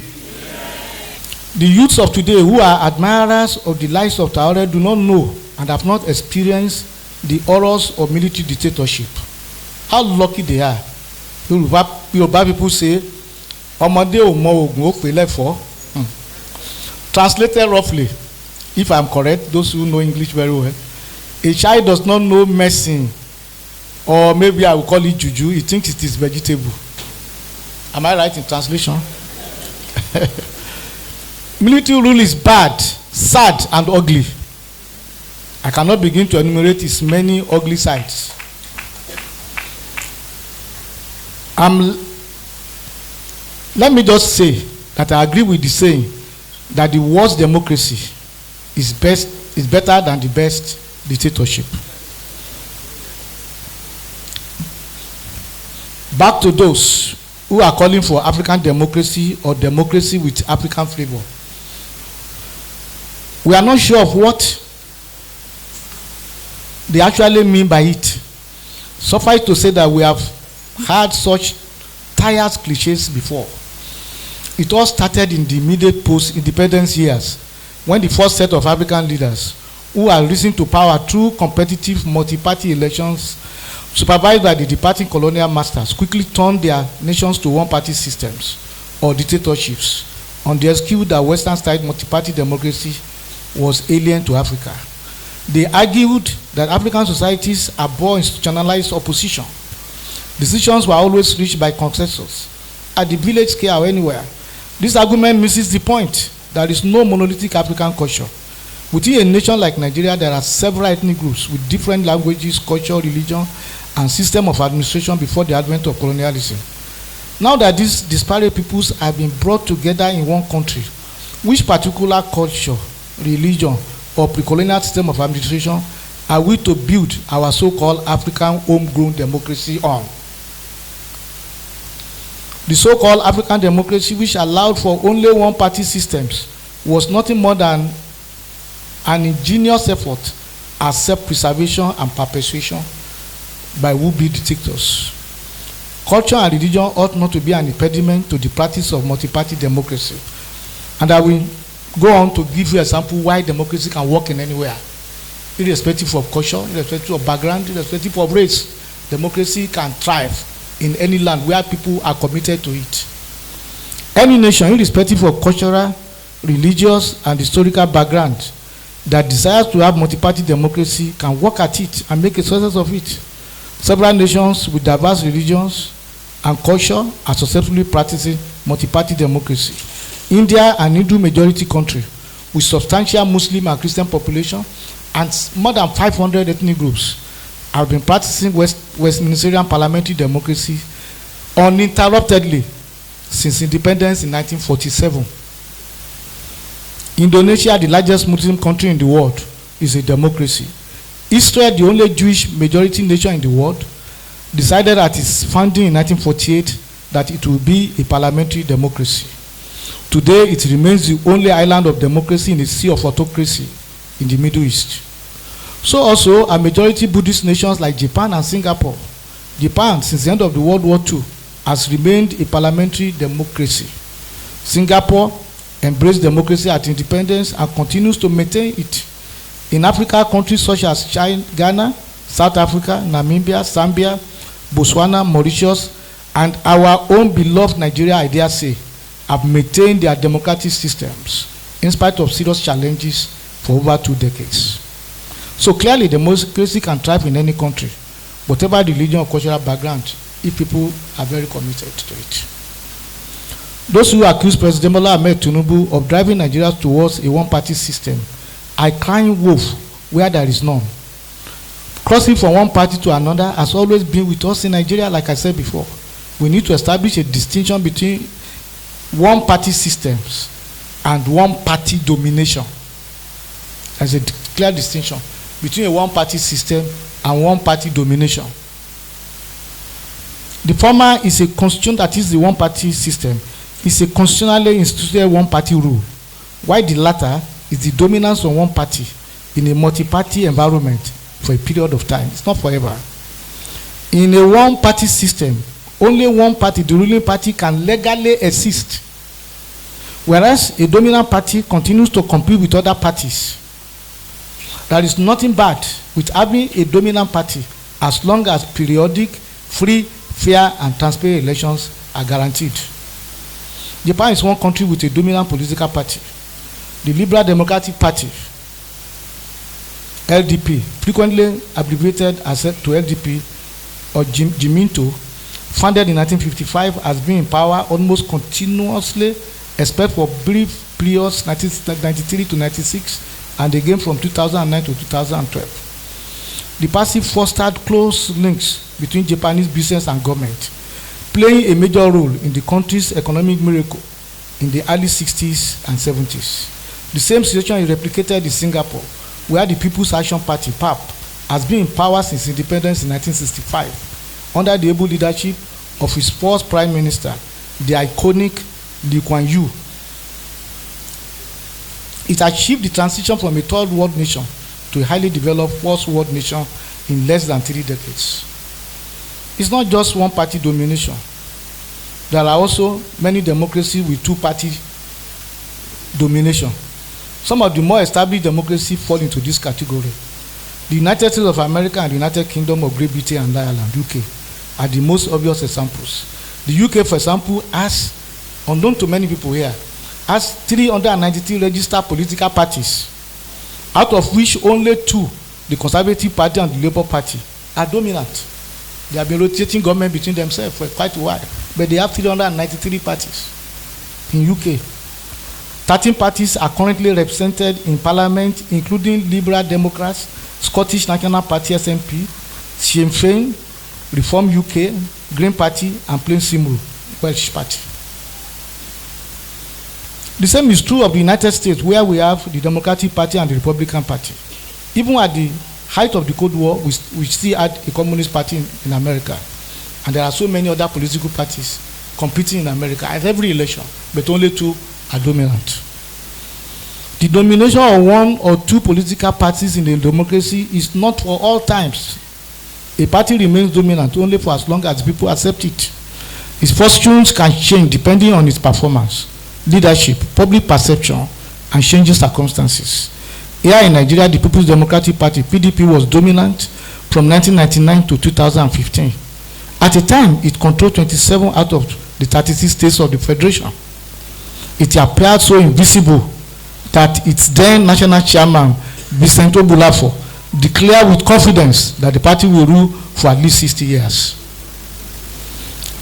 The youths of today who are admirers of the lives of Traore do not know and have not experienced the horrors of military dictatorship. How lucky they are. Yoruba people say, "Ọmọdé ò mọ oògùn ó pè lẹ́fọ̀ọ́." Translated roughly, if I'm correct, those who know English very well, a child does not know medicine, or maybe I will call it juju, he thinks it is vegetable. Am I right in translation? Military rule is bad, sad, and ugly. I cannot begin to enumerate its many ugly sides. Let me just say that I agree with the saying that the worst democracy is better than the best dictatorship. Back to those who are calling for African democracy or democracy with African flavor. We are not sure of what they actually mean by it. Suffice to say that we have had such tired cliches before. It all started in the immediate post-independence years, when the first set of African leaders who had risen to power through competitive multi-party elections supervised by the departing colonial masters quickly turned their nations to one-party systems or dictatorships on the excuse that Western-style multi-party democracy was alien to Africa. They argued that African societies abhor institutionalized opposition. Decisions were always reached by consensus, at the village scale or anywhere. This argument misses the point. There is no monolithic African culture. Within a nation like Nigeria, there are several ethnic groups with different languages, culture, religion, and system of administration before the advent of colonialism. Now that these disparate peoples have been brought together in one country, which particular culture, religion, or pre-colonial system of administration are we to build our so-called African homegrown democracy on? The so-called African democracy, which allowed for only one-party systems, was nothing more than an ingenious effort at self-preservation and perpetuation by would-be dictators. Culture and religion ought not to be an impediment to the practice of multi-party democracy. And I will go on to give you an example why democracy can work in anywhere. Irrespective of culture, irrespective of background, irrespective of race, democracy can thrive in any land where people are committed to it. Any nation, irrespective of cultural, religious, and historical background, that desires to have multi-party democracy can work at it and make a success of it. Several nations with diverse religions and culture are successfully practicing multi-party democracy. India, an Hindu majority country with substantial Muslim and Christian population and more than 500 ethnic groups, have been practicing Westminster parliamentary democracy uninterruptedly since independence in 1947. Indonesia, the largest Muslim country in the world, is a democracy. Israel, the only Jewish majority nation in the world, decided at its founding in 1948 that it will be a parliamentary democracy. Today, it remains the only island of democracy in the sea of autocracy in the Middle East. So also are majority Buddhist nations like Japan and Singapore. Japan, since the end of the World War II, has remained a parliamentary democracy. Singapore embraced democracy at independence and continues to maintain it. In Africa, countries such as China, Ghana, South Africa, Namibia, Zambia, Botswana, Mauritius, and our own beloved Nigeria, I dare say, have maintained their democratic systems in spite of serious challenges for over 2 decades. So clearly, democracy can thrive in any country, whatever religion or cultural background, if people are very committed to it. Those who accuse President Bola Ahmed Tinubu of driving Nigeria towards a one-party system are crying wolf where there is none. Crossing from one party to another has always been with us in Nigeria, like I said before. We need to establish a distinction between one-party systems and one-party domination. There's a clear distinction between a one-party system and one-party domination. The former is a constitution, that is the one-party system, is a constitutionally instituted one-party rule, while the latter is the dominance of one party in a multi-party environment for a period of time. It's not forever. In a one-party system, only one party, the ruling party, can legally exist, whereas a dominant party continues to compete with other parties. There is nothing bad with having a dominant party as long as periodic, free, fair, and transparent elections are guaranteed. Japan is one country with a dominant political party. The Liberal Democratic Party, LDP, frequently abbreviated as to LDP or Jiminto, founded in 1955, has been in power almost continuously, except for brief periods 1993 to 96, and again from 2009 to 2012. The party fostered close links between Japanese business and government, playing a major role in the country's economic miracle in the early 60s and 70s. The same situation is replicated in Singapore, where the People's Action Party, PAP, has been in power since independence in 1965, under the able leadership of its first Prime Minister, the iconic Lee Kuan Yew. It achieved the transition from a third world nation to a highly developed first world nation in less than 3 decades. It's not just one-party domination. There are also many democracies with two-party domination. Some of the more established democracies fall into this category. The United States of America and the United Kingdom of Great Britain and Ireland, UK, are the most obvious examples. The UK, for example, has, unknown to many people here, has 393 registered political parties, out of which only 2, the Conservative Party and the Labour Party, are dominant. They have been rotating government between themselves for quite a while, but they have 393 parties in UK. 13 parties are currently represented in Parliament, including Liberal Democrats, Scottish National Party (SNP), Sinn Féin, Reform UK, Green Party, and Plain Cymru, Welsh Party. The same is true of the United States, where we have the Democratic Party and the Republican Party. Even at the height of the Cold War, we still had a communist party in America. And there are so many other political parties competing in America at every election, but only two are dominant. The domination of one or two political parties in a democracy is not for all times. A party remains dominant only for as long as people accept it. Its fortunes can change depending on its performance, leadership, public perception, and changing circumstances. Here in Nigeria, the People's Democratic Party, PDP, was dominant from 1999 to 2015. At a time, it controlled 27 out of the 36 states of the Federation. It appeared so invisible that its then national chairman, Vicente Bulafo, declared with confidence that the party will rule for at least 60 years.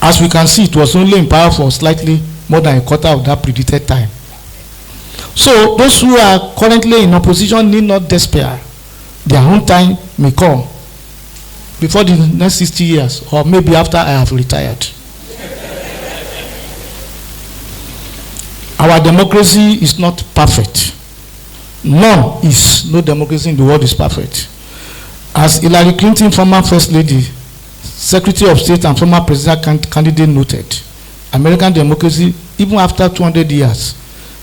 As we can see, it was only in power for slightly more than a quarter of that predicted time. So those who are currently in opposition need not despair. Their own time may come before the next 60 years, or maybe after I have retired. Our democracy is not perfect. No democracy in the world is perfect. As Hillary Clinton, former First Lady, Secretary of State, and former president candidate noted, American democracy, even after 200 years,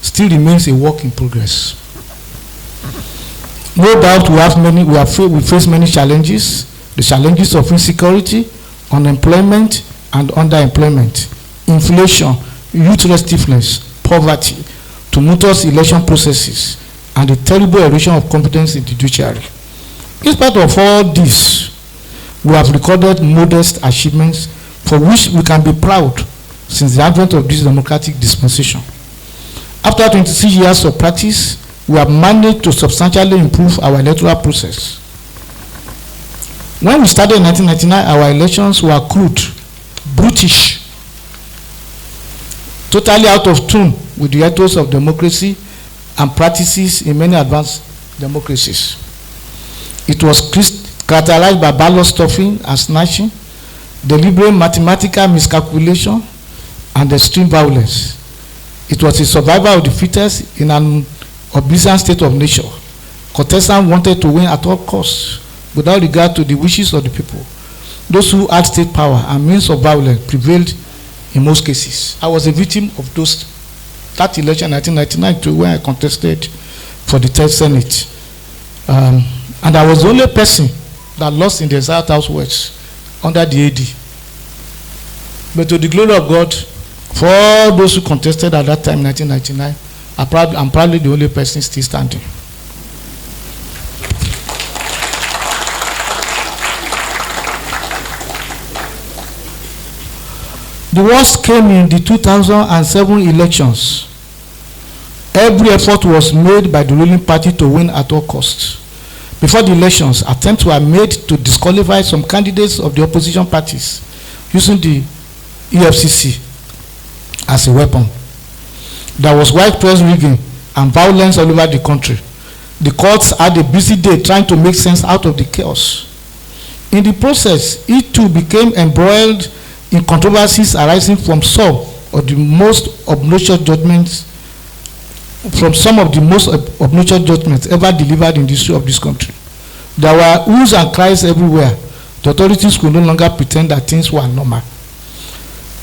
still remains a work in progress. No doubt we face many challenges, the challenges of insecurity, unemployment and underemployment, inflation, youth restiveness, poverty, tumultuous election processes, and the terrible erosion of competence in the judiciary. In spite of all this, we have recorded modest achievements for which we can be proud since the advent of this democratic dispensation. After 26 years of practice, we have managed to substantially improve our electoral process. When we started in 1999, our elections were crude, brutish, totally out of tune with the ethos of democracy and practices in many advanced democracies. It was characterized by ballot stuffing and snatching, deliberate mathematical miscalculation, and extreme violence. It was a survival of the fittest in an obedient state of nature. Contestants wanted to win at all costs, without regard to the wishes of the people. Those who had state power and means of violence prevailed in most cases. I was a victim of that election in 1999 to when I contested for the 3rd Senate. And I was the only person that lost in the South House West under the AD. But to the glory of God, for all those who contested at that time in 1999, I'm probably the only person still standing. The worst came in the 2007 elections. Every effort was made by the ruling party to win at all costs. Before the elections, attempts were made to disqualify some candidates of the opposition parties using the EFCC as a weapon. There was widespread rigging and violence all over the country. The courts had a busy day trying to make sense out of the chaos. In the process, it too became embroiled in controversies arising from some of the most obnoxious judgments ever delivered in the history of this country. There were oohs and cries everywhere. The authorities could no longer pretend that things were normal.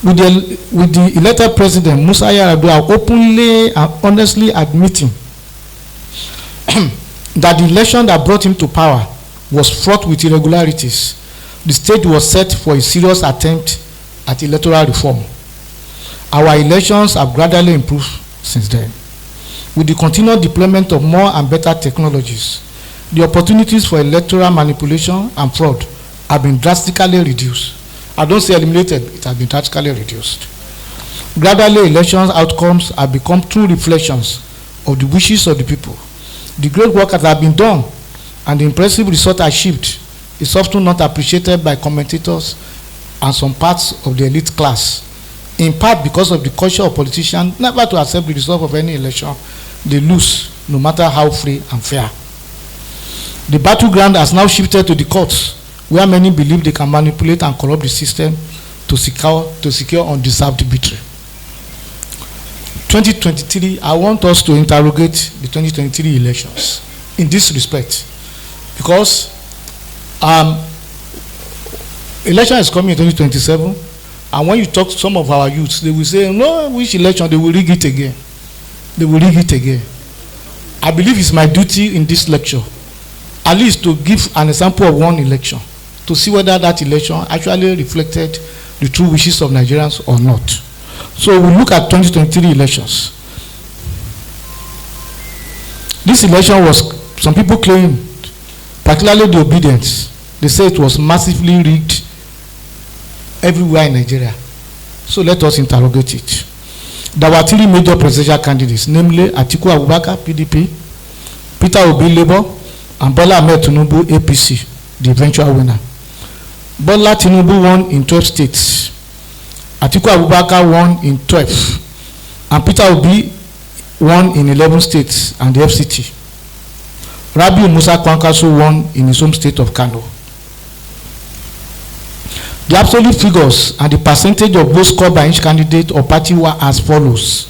With the elected president, Musa Yar'Adua, openly and honestly admitting that the election that brought him to power was fraught with irregularities, the stage was set for a serious attempt at electoral reform. Our elections have gradually improved since then. With the continued deployment of more and better technologies, the opportunities for electoral manipulation and fraud have been drastically reduced. I don't say eliminated, it has been drastically reduced. Gradually, election outcomes have become true reflections of the wishes of the people. The great work that has been done and the impressive result achieved is often not appreciated by commentators and some parts of the elite class, in part because of the culture of politicians never to accept the result of any election they lose, no matter how free and fair. The battleground has now shifted to the courts, where many believe they can manipulate and corrupt the system to secure undeserved victory. 2023, I want us to interrogate the 2023 elections in this respect, because Election is coming in 2027, and when you talk to some of our youths, they will say, no, which election, they will rig it again. They will rig it again. I believe it's my duty in this lecture, at least to give an example of one election, to see whether that election actually reflected the true wishes of Nigerians or not. So we look at 2023 elections. This election was, some people claim, particularly the obedience, they say it was massively rigged everywhere in Nigeria. So let us interrogate it. There were three major presidential candidates, namely Atiku Abubakar, PDP, Peter Obi, Labour, and Bola Ahmed Tinubu, APC, the eventual winner. Bola Tinubu won in 12 states. Atiku Abubakar won in 12. And Peter Obi won in 11 states and the FCT. Rabiu Musa Kwankwaso won in his home state of Kano. The absolute figures and the percentage of votes scored by each candidate or party were as follows.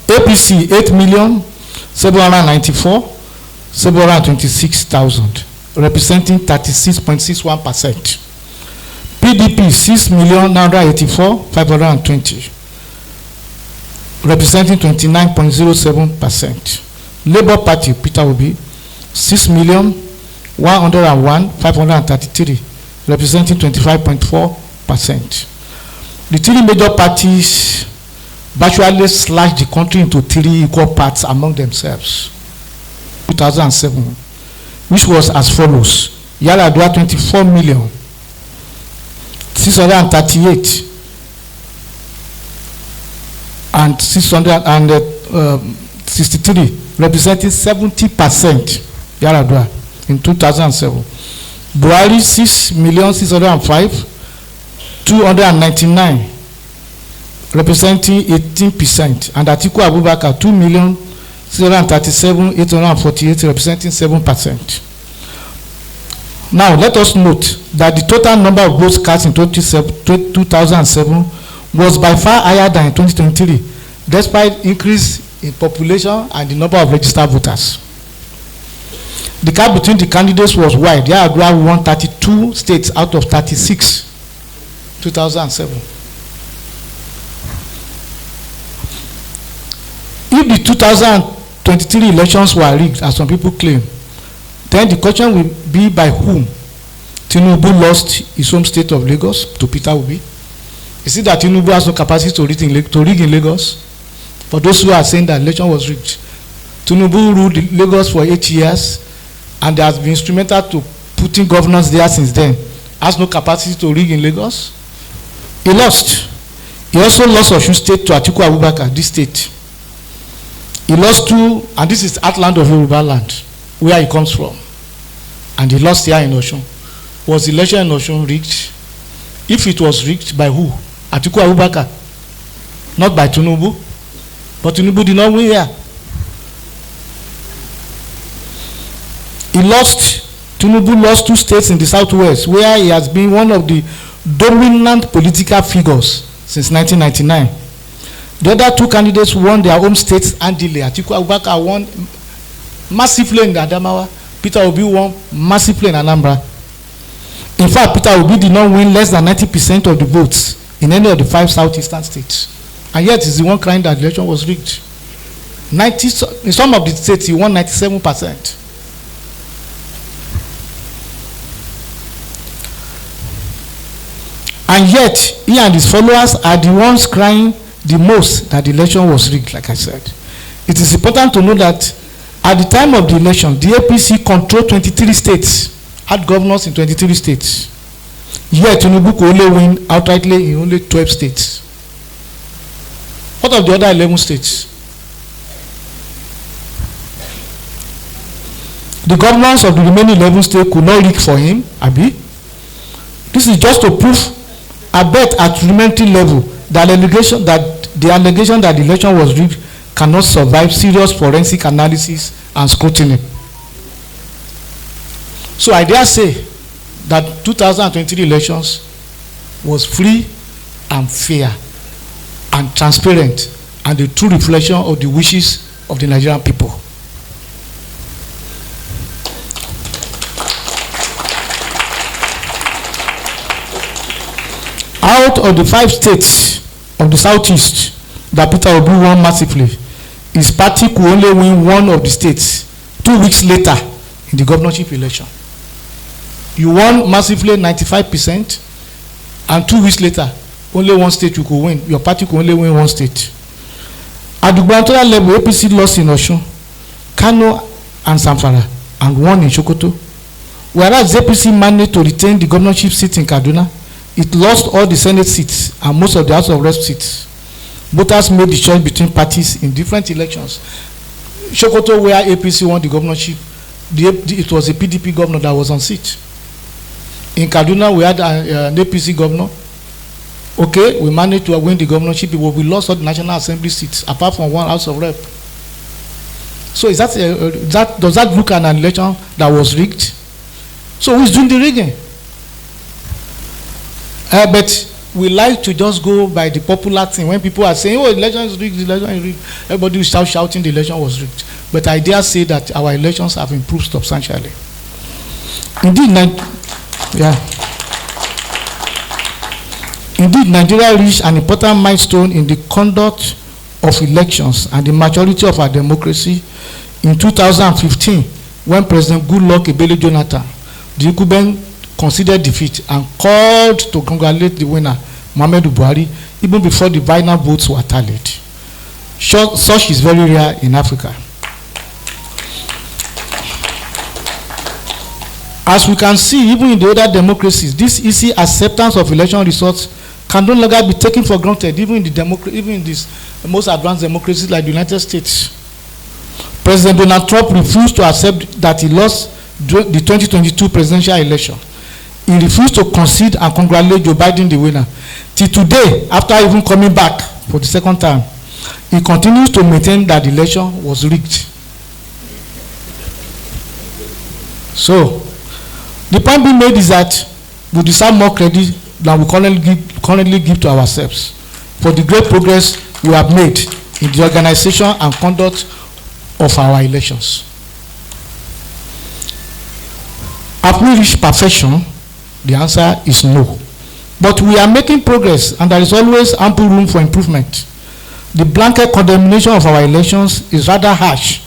APC 8,794,726,000, representing 36.61%. PDP 6,984,520, representing 29.07%. Labour Party Peter Obi 6,101,533, representing 25.4%. The three major parties virtually slashed the country into three equal parts among themselves. 2007, which was as follows: Yar'Adua 24,638 and 663, representing 70%. Yar'Adua in 2007. Buhari 6,605,299, representing 18%, and Atiku Abubakar 2,637,848, representing 7%. Now let us note that the total number of votes cast in 2007 was by far higher than in 2023, despite increase in population and the number of registered voters. The gap between the candidates was wide. Yar'Adua won 32 states out of 36, 2007. If the 2023 elections were rigged, as some people claim, then the question will be by whom. Tinubu lost his home state of Lagos to Peter Obi. Is it that Tinubu has no capacity to rig in Lagos? For those who are saying that election was rigged, Tinubu ruled Lagos for 8 years, and has been instrumental to putting governors there since then. Has no capacity to rig in Lagos. He lost. He also lost Osun State to Atiku Abubakar, this state. He lost two, and this is Heartland of Yoruba land, where he comes from. And he lost here in Osun. Was the election in Osun rigged? If it was rigged, by who? Atiku Abubakar. Not by Tinubu. But Tinubu did not win here. Tinubu lost 2 states in the southwest, where he has been one of the dominant political figures since 1999. The other 2 candidates won their home states handily. Atiku Abubakar won massively in Adamawa. Peter Obi won massively in Anambra. In fact, Peter Obi did not win less than 90% of the votes in any of the 5 southeastern states. And yet, he's the one crying that the election was rigged. In some of the states, he won 97%. And yet, he and his followers are the ones crying the most that the election was rigged, like I said. It is important to know that at the time of the election, the APC controlled 23 states, had governors in 23 states. Yet, Tinubu could only win outrightly in only 12 states. What of the other 11 states? The governors of the remaining 11 states could not rig for him, Abi. This is just to prove, I bet at rudimentary level, the allegation that the election was rigged cannot survive serious forensic analysis and scrutiny. So I dare say that 2023 elections was free and fair and transparent and the true reflection of the wishes of the Nigerian people. out of the 5 states of the southeast that Peter Obi won massively, his party could only win one of the states 2 weeks later in the governorship election. You won massively 95%, and 2 weeks later, only one state you could win. Your party could only win one state. At the gubernatorial level, APC lost in Osun, Kano, and Zamfara, and won in Sokoto. Whereas APC managed to retain the governorship seat in Kaduna, it lost all the Senate seats and most of the House of Reps seats. Voters made the choice between parties in different elections. Sokoto, where APC won the governorship, it was a PDP governor that was on seat. In Kaduna, we had an APC governor. Okay, we managed to win the governorship, but we lost all the National Assembly seats, apart from one House of Rep. So is does that look at an election that was rigged? So who's doing the rigging? But we like to just go by the popular thing. When people are saying, oh, the election is rigged, the election is rigged, everybody will start shouting the election was rigged. But I dare say that our elections have improved substantially. Indeed, Nigeria reached an important milestone in the conduct of elections and the maturity of our democracy in 2015, when President Goodluck Ebele Jonathan, the incumbent, considered defeat and called to congratulate the winner, Muhammadu Buhari, even before the final votes were tallied. Such is very rare in Africa. As we can see, even in the other democracies, this easy acceptance of election results can no longer be taken for granted, even in the most advanced democracies like the United States. President Donald Trump refused to accept that he lost the 2022 presidential election. He refused to concede and congratulate Joe Biden, the winner. Till today, after even coming back for the second time, he continues to maintain that the election was rigged. So, the point being made is that we deserve more credit than we currently give to ourselves for the great progress we have made in the organization and conduct of our elections. Have we reached perfection? The answer is no. But we are making progress, and there is always ample room for improvement. The blanket condemnation of our elections is rather harsh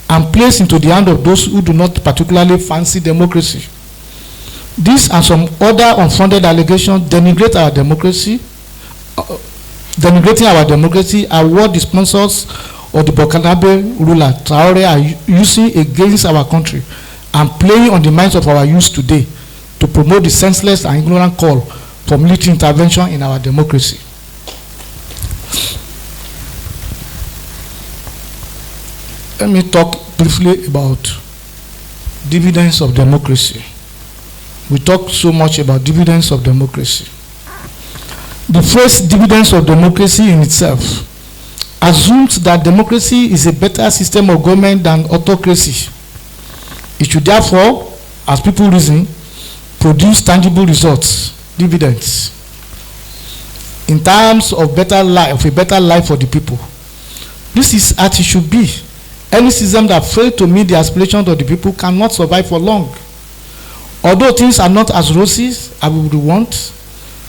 and placed into the hand of those who do not particularly fancy democracy. This and some other unfounded allegations denigrate our democracy, denigrating our democracy, are what the sponsors of the Burkinabe ruler Traore are using against our country and playing on the minds of our youth today to promote the senseless and ignorant call for military intervention in our democracy. Let me talk briefly about dividends of democracy. We talk so much about dividends of democracy. The phrase dividends of democracy in itself assumes that democracy is a better system of government than autocracy. It should therefore, as people reason, produce tangible results, dividends, in terms of better life, a better life for the people. This is as it should be. Any system that fails to meet the aspirations of the people cannot survive for long. Although things are not as rosy as we would want,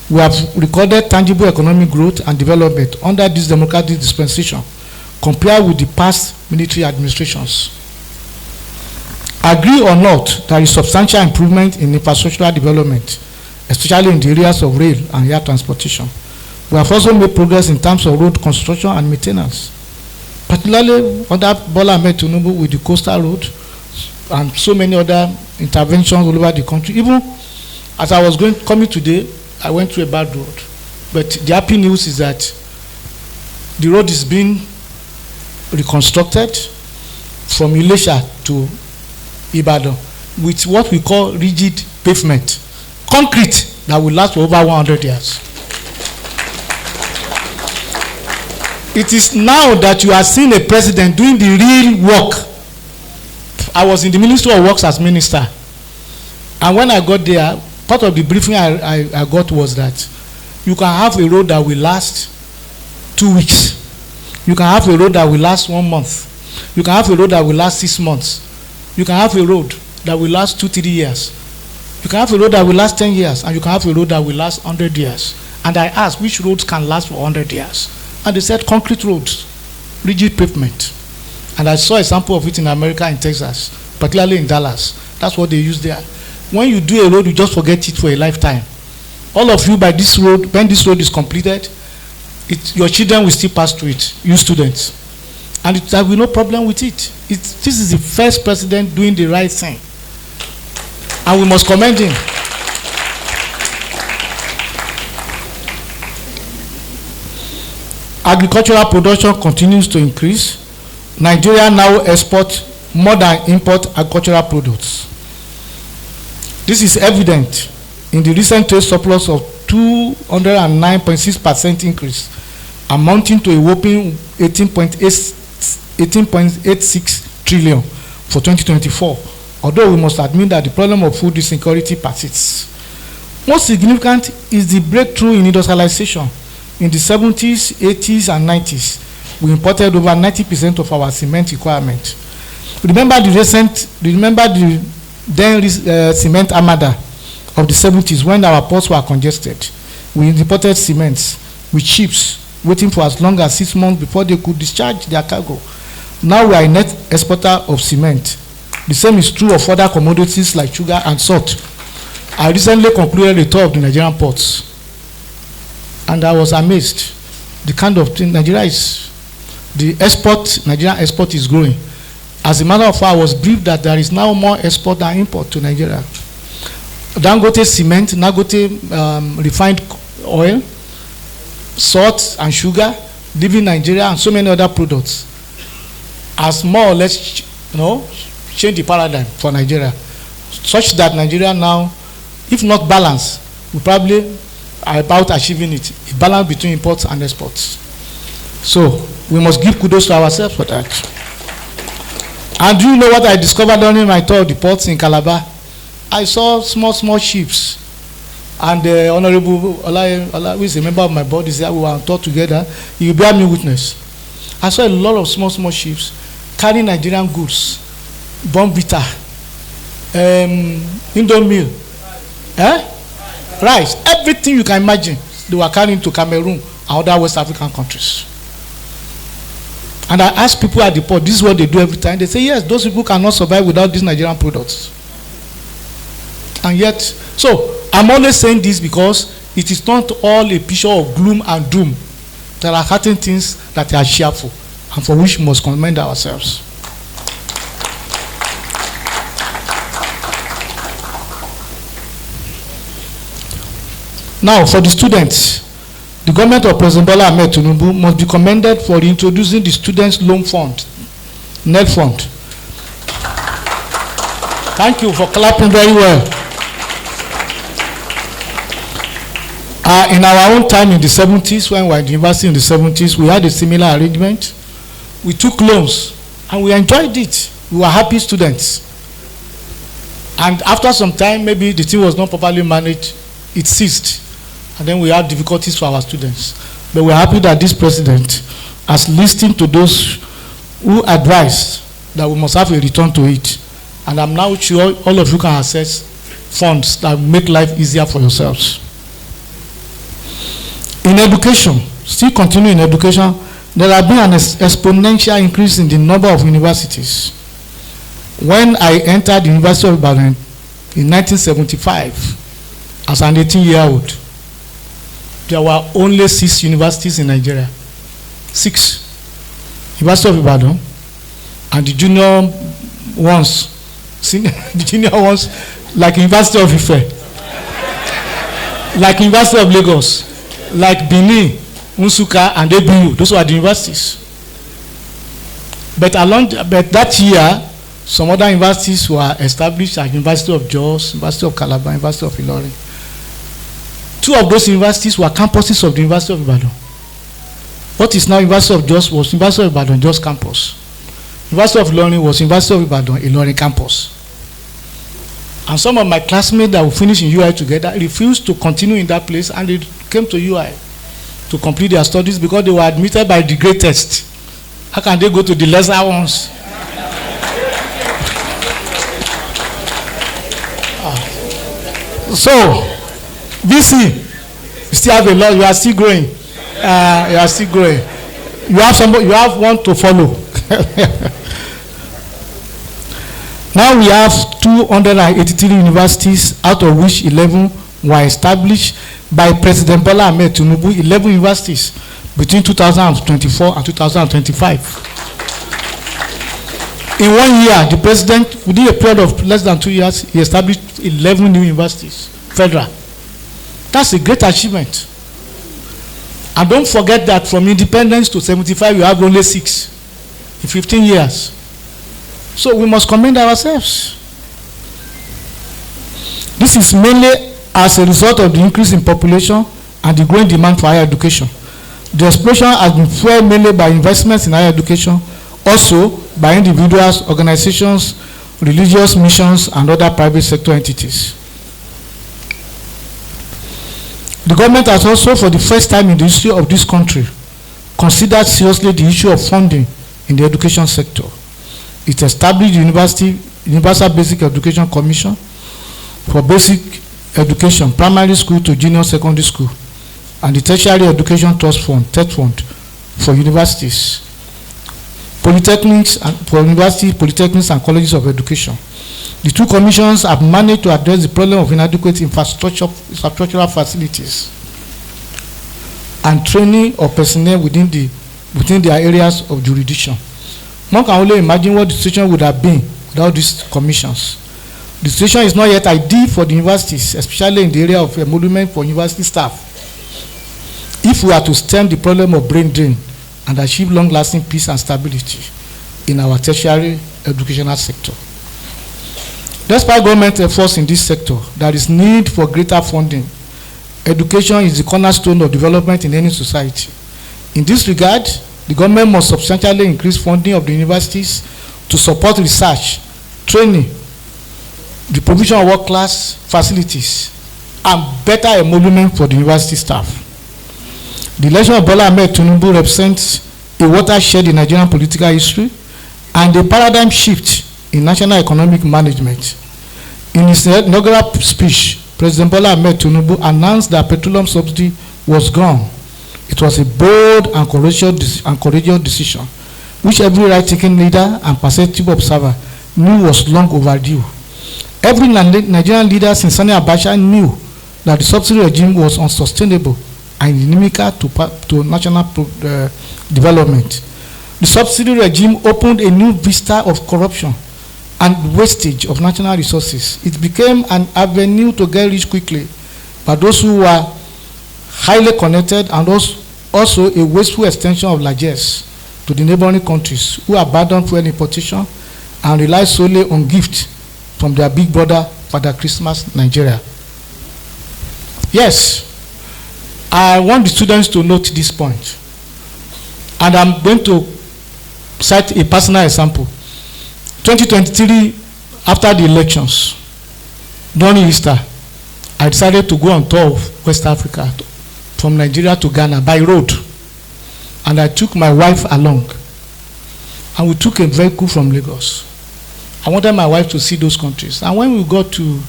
we have recorded tangible economic growth and development under this democratic dispensation compared with the past military administrations. Agree or not, there is substantial improvement in infrastructural development, especially in the areas of rail and air transportation. We have also made progress in terms of road construction and maintenance, particularly under Bola Ahmed Tinubu with the coastal road and so many other interventions all over the country. Even as I was coming today, I went through a bad road. But the happy news is that the road is being reconstructed from Ilesha to Ibadan with what we call rigid pavement, concrete that will last for over 100 years. It is now that you are seeing a president doing the real work. I was in the Ministry of Works as minister, and when I got there, part of the briefing I got was that you can have a road that will last 2 weeks. You can have a road that will last 1 month. You can have a road that will last 6 months. You can have a road that will last 2-3 years. You can have a road that will last 10 years, and you can have a road that will last 100 years. And I asked which roads can last for 100 years. And they said concrete roads, rigid pavement. And I saw a sample of it in America, in Texas, particularly in Dallas. That's what they use there. When you do a road, you just forget it for a lifetime. All of you by this road, when this road is completed, your children will still pass through it, you students. And there will be no problem with it. This is the first president doing the right thing. And we must commend him. Agricultural production continues to increase. Nigeria now exports more than import agricultural products. This is evident in the recent trade surplus of 209.6% increase, amounting to a whopping 18.86 trillion for 2024. Although we must admit that the problem of food insecurity persists. Most significant is the breakthrough in industrialization. In the 70s, 80s, and 90s, we imported over 90% of our cement requirement. Remember the cement armada of the 70s when our ports were congested. We imported cements with ships waiting for as long as 6 months before they could discharge their cargo. Now we are a net exporter of cement. The same is true of other commodities like sugar and salt. I recently concluded a tour of the Nigerian ports, and I was amazed. The kind of thing Nigerian export is growing. As a matter of fact, I was briefed that there is now more export than import to Nigeria. Dangote cement, Dangote refined oil, salt and sugar, leaving Nigeria, and so many other products has more or less, changed the paradigm for Nigeria, such that Nigeria now, if not balance, we probably are about achieving it, a balance between imports and exports. So we must give kudos to ourselves for that. And do you know what I discovered during my tour of the ports in Calabar? I saw small ships, and the Honorable Ola, who is a member of my board, is there. We were on tour together. He will bear me witness. I saw a lot of small ships carrying Nigerian goods, Bombita, Indomie, rice, everything you can imagine. They were carrying to Cameroon and other West African countries. And I asked people at the port, this is what they do every time. They say, yes, those people cannot survive without these Nigerian products. And yet, so I'm always saying this because it is not all a picture of gloom and doom. There are certain things that are cheerful and for which we must commend ourselves. Now, for the students, the government of President Bola Ahmed Tinubu must be commended for introducing the Students' Loan Fund, NED Fund. Thank you for clapping very well. In our own time in the 70s, when we were in the university in the 70s, we had a similar arrangement. We took loans and we enjoyed it. We were happy students. And after some time, maybe the thing was not properly managed, it ceased. And then we had difficulties for our students. But we're happy that this president has listened to those who advise that we must have a return to it. And I'm now sure all of you can access funds that make life easier for yourselves. In education, still continue in education, there has been an exponential increase in the number of universities. When I entered the University of Ibadan in 1975 as an 18-year-old, there were only 6 universities in Nigeria. 6. University of Ibadan, and the junior ones, the junior ones like University of Ife, like University of Lagos, like Benin, Nsukka, and ABU. Those were the universities. But that year, some other universities were established, like University of Jos, University of Calabar, University of Ilorin. 2 of those universities were campuses of the University of Ibadan. What is now University of Jos was University of Ibadan Jos campus. University of Ilorin was University of Ibadan Ilorin campus. And some of my classmates that will finish in UI together refused to continue in that place, and they came to UI to complete their studies because they were admitted by the greatest. How can they go to the lesser ones? So, VC, You still have a lot. You are still growing. You are still growing. You have somebody. You have one to follow. Now we have 283 universities, out of which 11 were established by President Bola Ahmed Tinubu. 11 universities between 2024 and 2025. In 1 year, the president, within a period of less than 2 years, he established 11 new universities, federal. That's a great achievement. And don't forget that from independence to 75, you have only 6 in 15 years. So we must commend ourselves. This is mainly as a result of the increase in population and the growing demand for higher education. The explosion has been fueled mainly by investments in higher education, also by individuals, organizations, religious missions, and other private sector entities. The government has also, for the first time in the history of this country, considered seriously the issue of funding in the education sector. It established the Universal Basic Education Commission for basic education, primary school to junior secondary school, and the Tertiary Education Trust Fund, TET Fund, for universities, polytechnics, and for universities, polytechnics, and colleges of education. The two commissions have managed to address the problem of inadequate infrastructural facilities and training of personnel within their areas of jurisdiction. One can only imagine what the situation would have been without these commissions. The situation is not yet ideal for the universities, especially in the area of emolument for university staff. If we are to stem the problem of brain drain and achieve long-lasting peace and stability in our tertiary educational sector. Despite government efforts in this sector, there is need for greater funding. Education is the cornerstone of development in any society. In this regard, the government must substantially increase funding of the universities to support research, training, the provision of world-class facilities, and better emolument for the university staff. The election of Bola Ahmed Tinubu represents a watershed in Nigerian political history and a paradigm shift in national economic management. In his inaugural speech, President Bola Ahmed Tinubu announced that petroleum subsidy was gone. It was a bold and courageous decision, which every right-thinking leader and perceptive observer knew was long overdue. Every Nigerian leader since Sani Abacha knew that the subsidy regime was unsustainable and inimical to national development. The subsidy regime opened a new vista of corruption and wastage of national resources. It became an avenue to get rich quickly by those who were highly connected, and also a wasteful extension of largesse to the neighboring countries who abandoned fuel importation and rely solely on gifts from their big brother, Father Christmas, Nigeria. Yes, I want the students to note this point. And I'm going to cite a personal example. 2023, after the elections, during Easter, I decided to go on tour of West Africa, from Nigeria to Ghana by road. And I took my wife along. And we took a vehicle from Lagos. I wanted my wife to see those countries. And when we got to,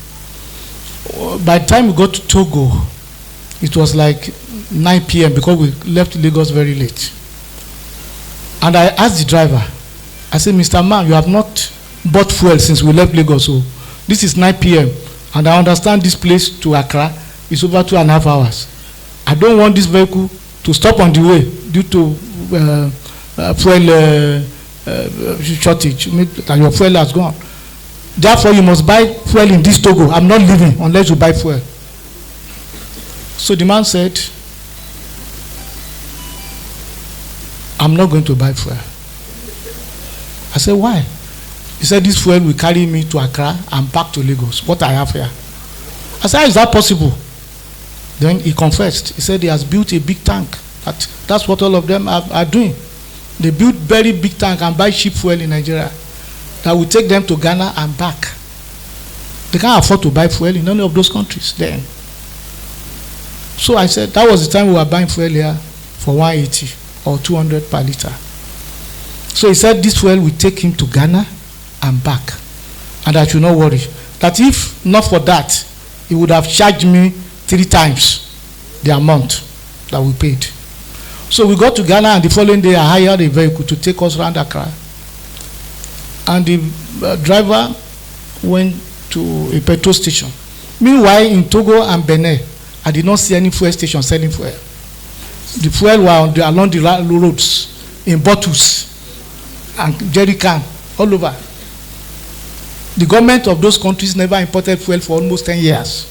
by the time we got to Togo, it was like 9 p.m. because we left Lagos very late. And I asked the driver, I said, Mr. Man, you have not bought fuel since we left Lagos. So this is 9 p.m. And I understand this place to Accra is over 2.5 hours. I don't want this vehicle to stop on the way due to fuel shortage, and your fuel has gone. Therefore, you must buy fuel in this Togo. I'm not leaving unless you buy fuel. So the man said, I'm not going to buy fuel. I said, why? He said, this fuel will carry me to Accra and back to Lagos. What I have here. I said, how is that possible? Then he confessed. He said he has built a big tank. That's what all of them are doing. They build very big tank and buy cheap fuel in Nigeria that will take them to Ghana and back. They can't afford to buy fuel in any of those countries then. So I said, that was the time we were buying fuel here for 180 or 200 per liter. So he said this fuel will take him to Ghana and back. And I should not worry. That if not for that, he would have charged me 3 times the amount that we paid. So we got to Ghana, and the following day I hired a vehicle to take us around Accra. And the driver went to a petrol station. Meanwhile, in Togo and Benin, I did not see any fuel station selling fuel. The fuel were along the roads in bottles and jerry can all over. The government of those countries never imported fuel for almost 10 years.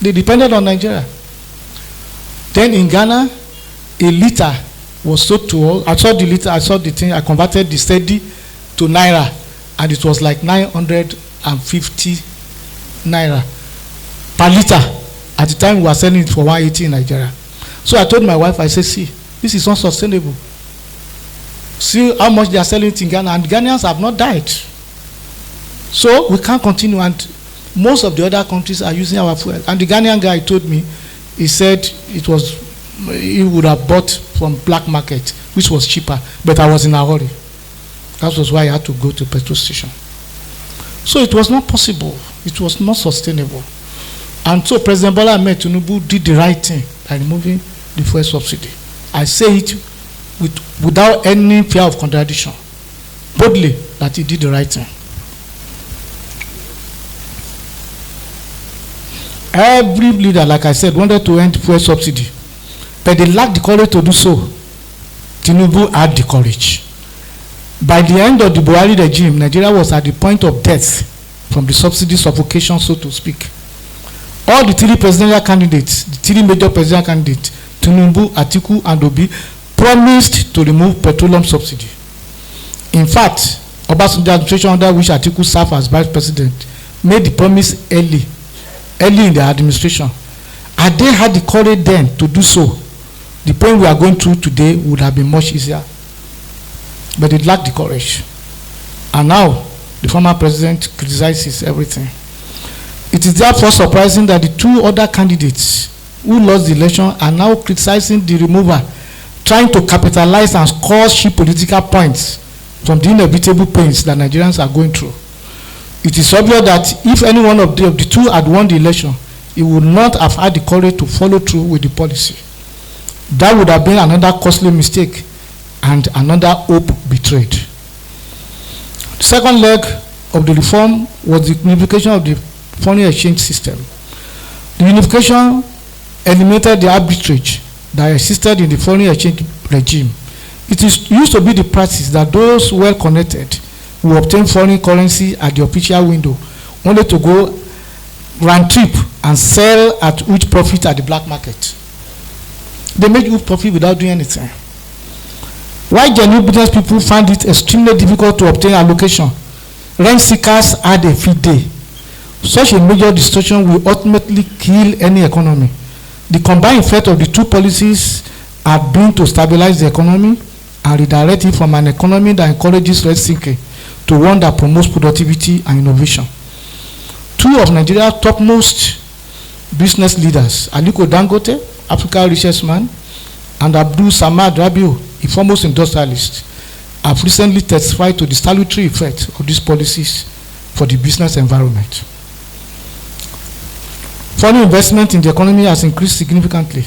They depended on Nigeria. Then in Ghana, a liter was sold to us. I saw the liter, I saw the thing, I converted the steady to naira, and it was like 950 naira per liter. At the time we were selling it for 180 in Nigeria. So I told my wife, I said, see, this is not sustainable. See how much they are selling it in Ghana, and Ghanaians have not died. So we can't continue, and most of the other countries are using our fuel. And the Ghanaian guy told me, he said he would have bought from black market, which was cheaper, but I was in a hurry. That was why I had to go to petrol station. So it was not possible. It was not sustainable. And so President Bola Ahmed Tinubu did the right thing by removing the fuel subsidy. I say it without any fear of contradiction, boldly, that he did the right thing. Every leader, like I said, wanted to end fuel subsidy, but they lacked the courage to do so. Tinubu had the courage. By the end of the Buhari regime, Nigeria was at the point of death from the subsidy suffocation, so to speak. All the three presidential candidates, the three major presidential candidates, Tinubu, Atiku, and Obi, promised to remove petroleum subsidy. In fact, Obasanjo administration, under which Atiku served as vice president, made the promise early in their administration. Had they had the courage then to do so, the pain we are going through today would have been much easier. But they lacked the courage. And now, the former president criticizes everything. It is therefore surprising that the two other candidates who lost the election are now criticizing the removal, trying to capitalize and score cheap political points from the inevitable pains that Nigerians are going through. It is obvious that if any one of the two had won the election, he would not have had the courage to follow through with the policy. That would have been another costly mistake and another hope betrayed. The second leg of the reform was the unification of the foreign exchange system. The unification eliminated the arbitrage that existed in the foreign exchange regime. It used to be the practice that those well connected will obtain foreign currency at the official window, only to go round trip and sell at huge profit at the black market. They made huge profit without doing anything. Why genuine business people find it extremely difficult to obtain allocation? Rent seekers had a free day. Such a major distortion will ultimately kill any economy. The combined effect of the two policies have been to stabilize the economy and redirect it from an economy that encourages rent seeking to one that promotes productivity and innovation. Two of Nigeria's topmost business leaders, Aliko Dangote, Africa's richest man, and Abdul Samad Rabiu, a foremost industrialist, have recently testified to the salutary effect of these policies for the business environment. Foreign investment in the economy has increased significantly,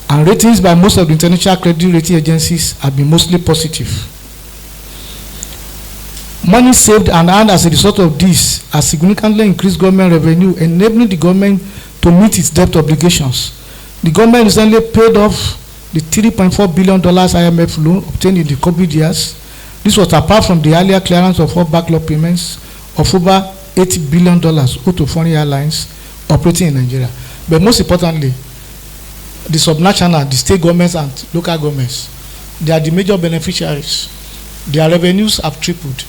and ratings by most of the international credit rating agencies have been mostly positive. Money saved and earned as a result of this has significantly increased government revenue, enabling the government to meet its debt obligations. The government recently paid off the $3.4 billion IMF loan obtained in the COVID years. This was apart from the earlier clearance of all backlog payments of over $80 billion owed to foreign airlines operating in Nigeria. But most importantly, the subnational, the state governments and local governments, they are the major beneficiaries. Their revenues have tripled.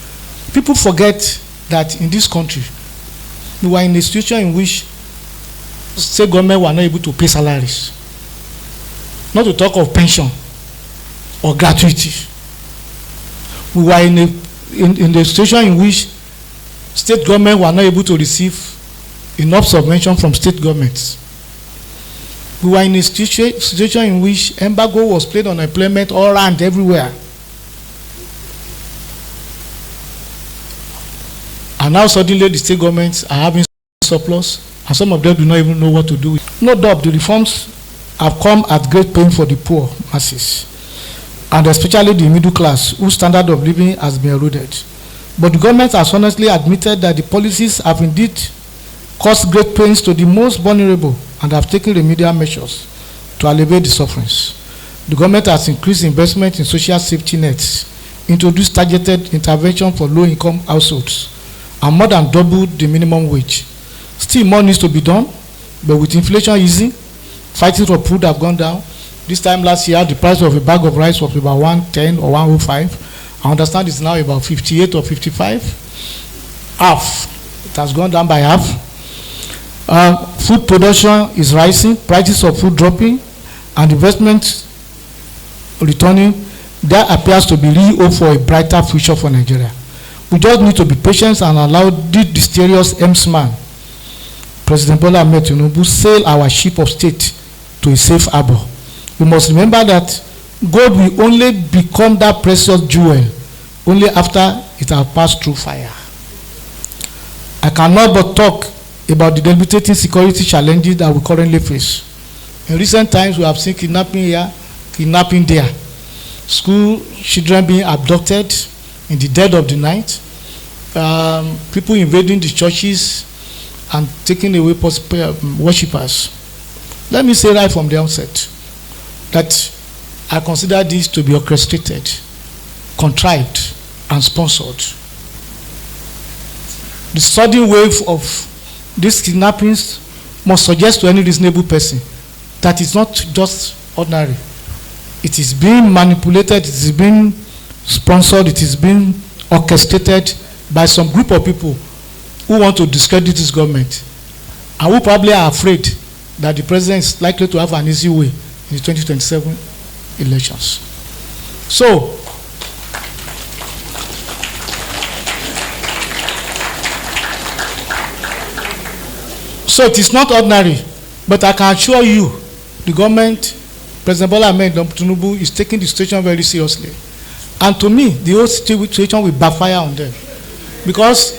People forget that in this country, we were in a situation in which state government were not able to pay salaries, not to talk of pension or gratuity. We were in a situation in which state government were not able to receive enough subvention from state governments. We were in a situation in which embargo was placed on employment all around everywhere. And now suddenly the state governments are having surplus, and some of them do not even know what to do with. No doubt the reforms have come at great pain for the poor masses, and especially the middle class, whose standard of living has been eroded. But the government has honestly admitted that the policies have indeed caused great pains to the most vulnerable and have taken remedial measures to alleviate the sufferings. The government has increased investment in social safety nets, introduced targeted intervention for low-income households, and more than doubled the minimum wage. Still more needs to be done, but with inflation easing, prices of food have gone down. This time last year, the price of a bag of rice was about 110 or 105. I understand it's now about 58 or 55. Half. It has gone down by half. Food production is rising, prices of food dropping, and investment returning. There appears to be real hope for a brighter future for Nigeria. We just need to be patient and allow the mysterious man, President Bola Ahmed Tinubu, sail our ship of state to a safe harbor. We must remember that gold will only become that precious jewel only after it has passed through fire. I cannot but talk about the debilitating security challenges that we currently face. In recent times, we have seen kidnapping here, kidnapping there, school children being abducted in the dead of the night, people invading the churches and taking away worshippers. Let me say right from the outset that I consider this to be orchestrated, contrived, and sponsored. The sudden wave of these kidnappings must suggest to any reasonable person that it's not just ordinary. It is being manipulated, it is being sponsored, it is being orchestrated by some group of people who want to discredit this government and who probably are afraid that the president is likely to have an easy way in the 2027 elections. So it is not ordinary, but I can assure you the government, President Bola Ahmed Tinubu, is taking the situation very seriously. And to me, the whole situation will backfire on them. Because,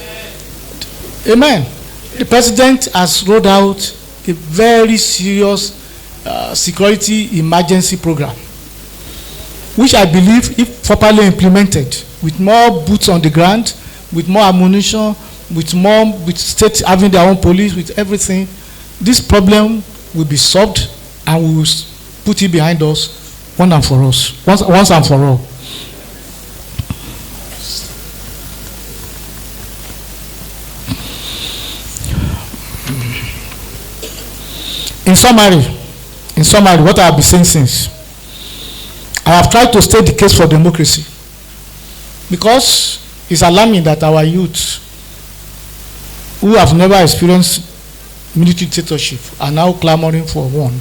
amen, the president has rolled out a very serious security emergency program, which I believe, if properly implemented, with more boots on the ground, with more ammunition, with states having their own police, with everything, this problem will be solved and we will put it behind us once and for all. In summary, what I have been saying since, I have tried to state the case for democracy, because it's alarming that our youth who have never experienced military dictatorship are now clamoring for one.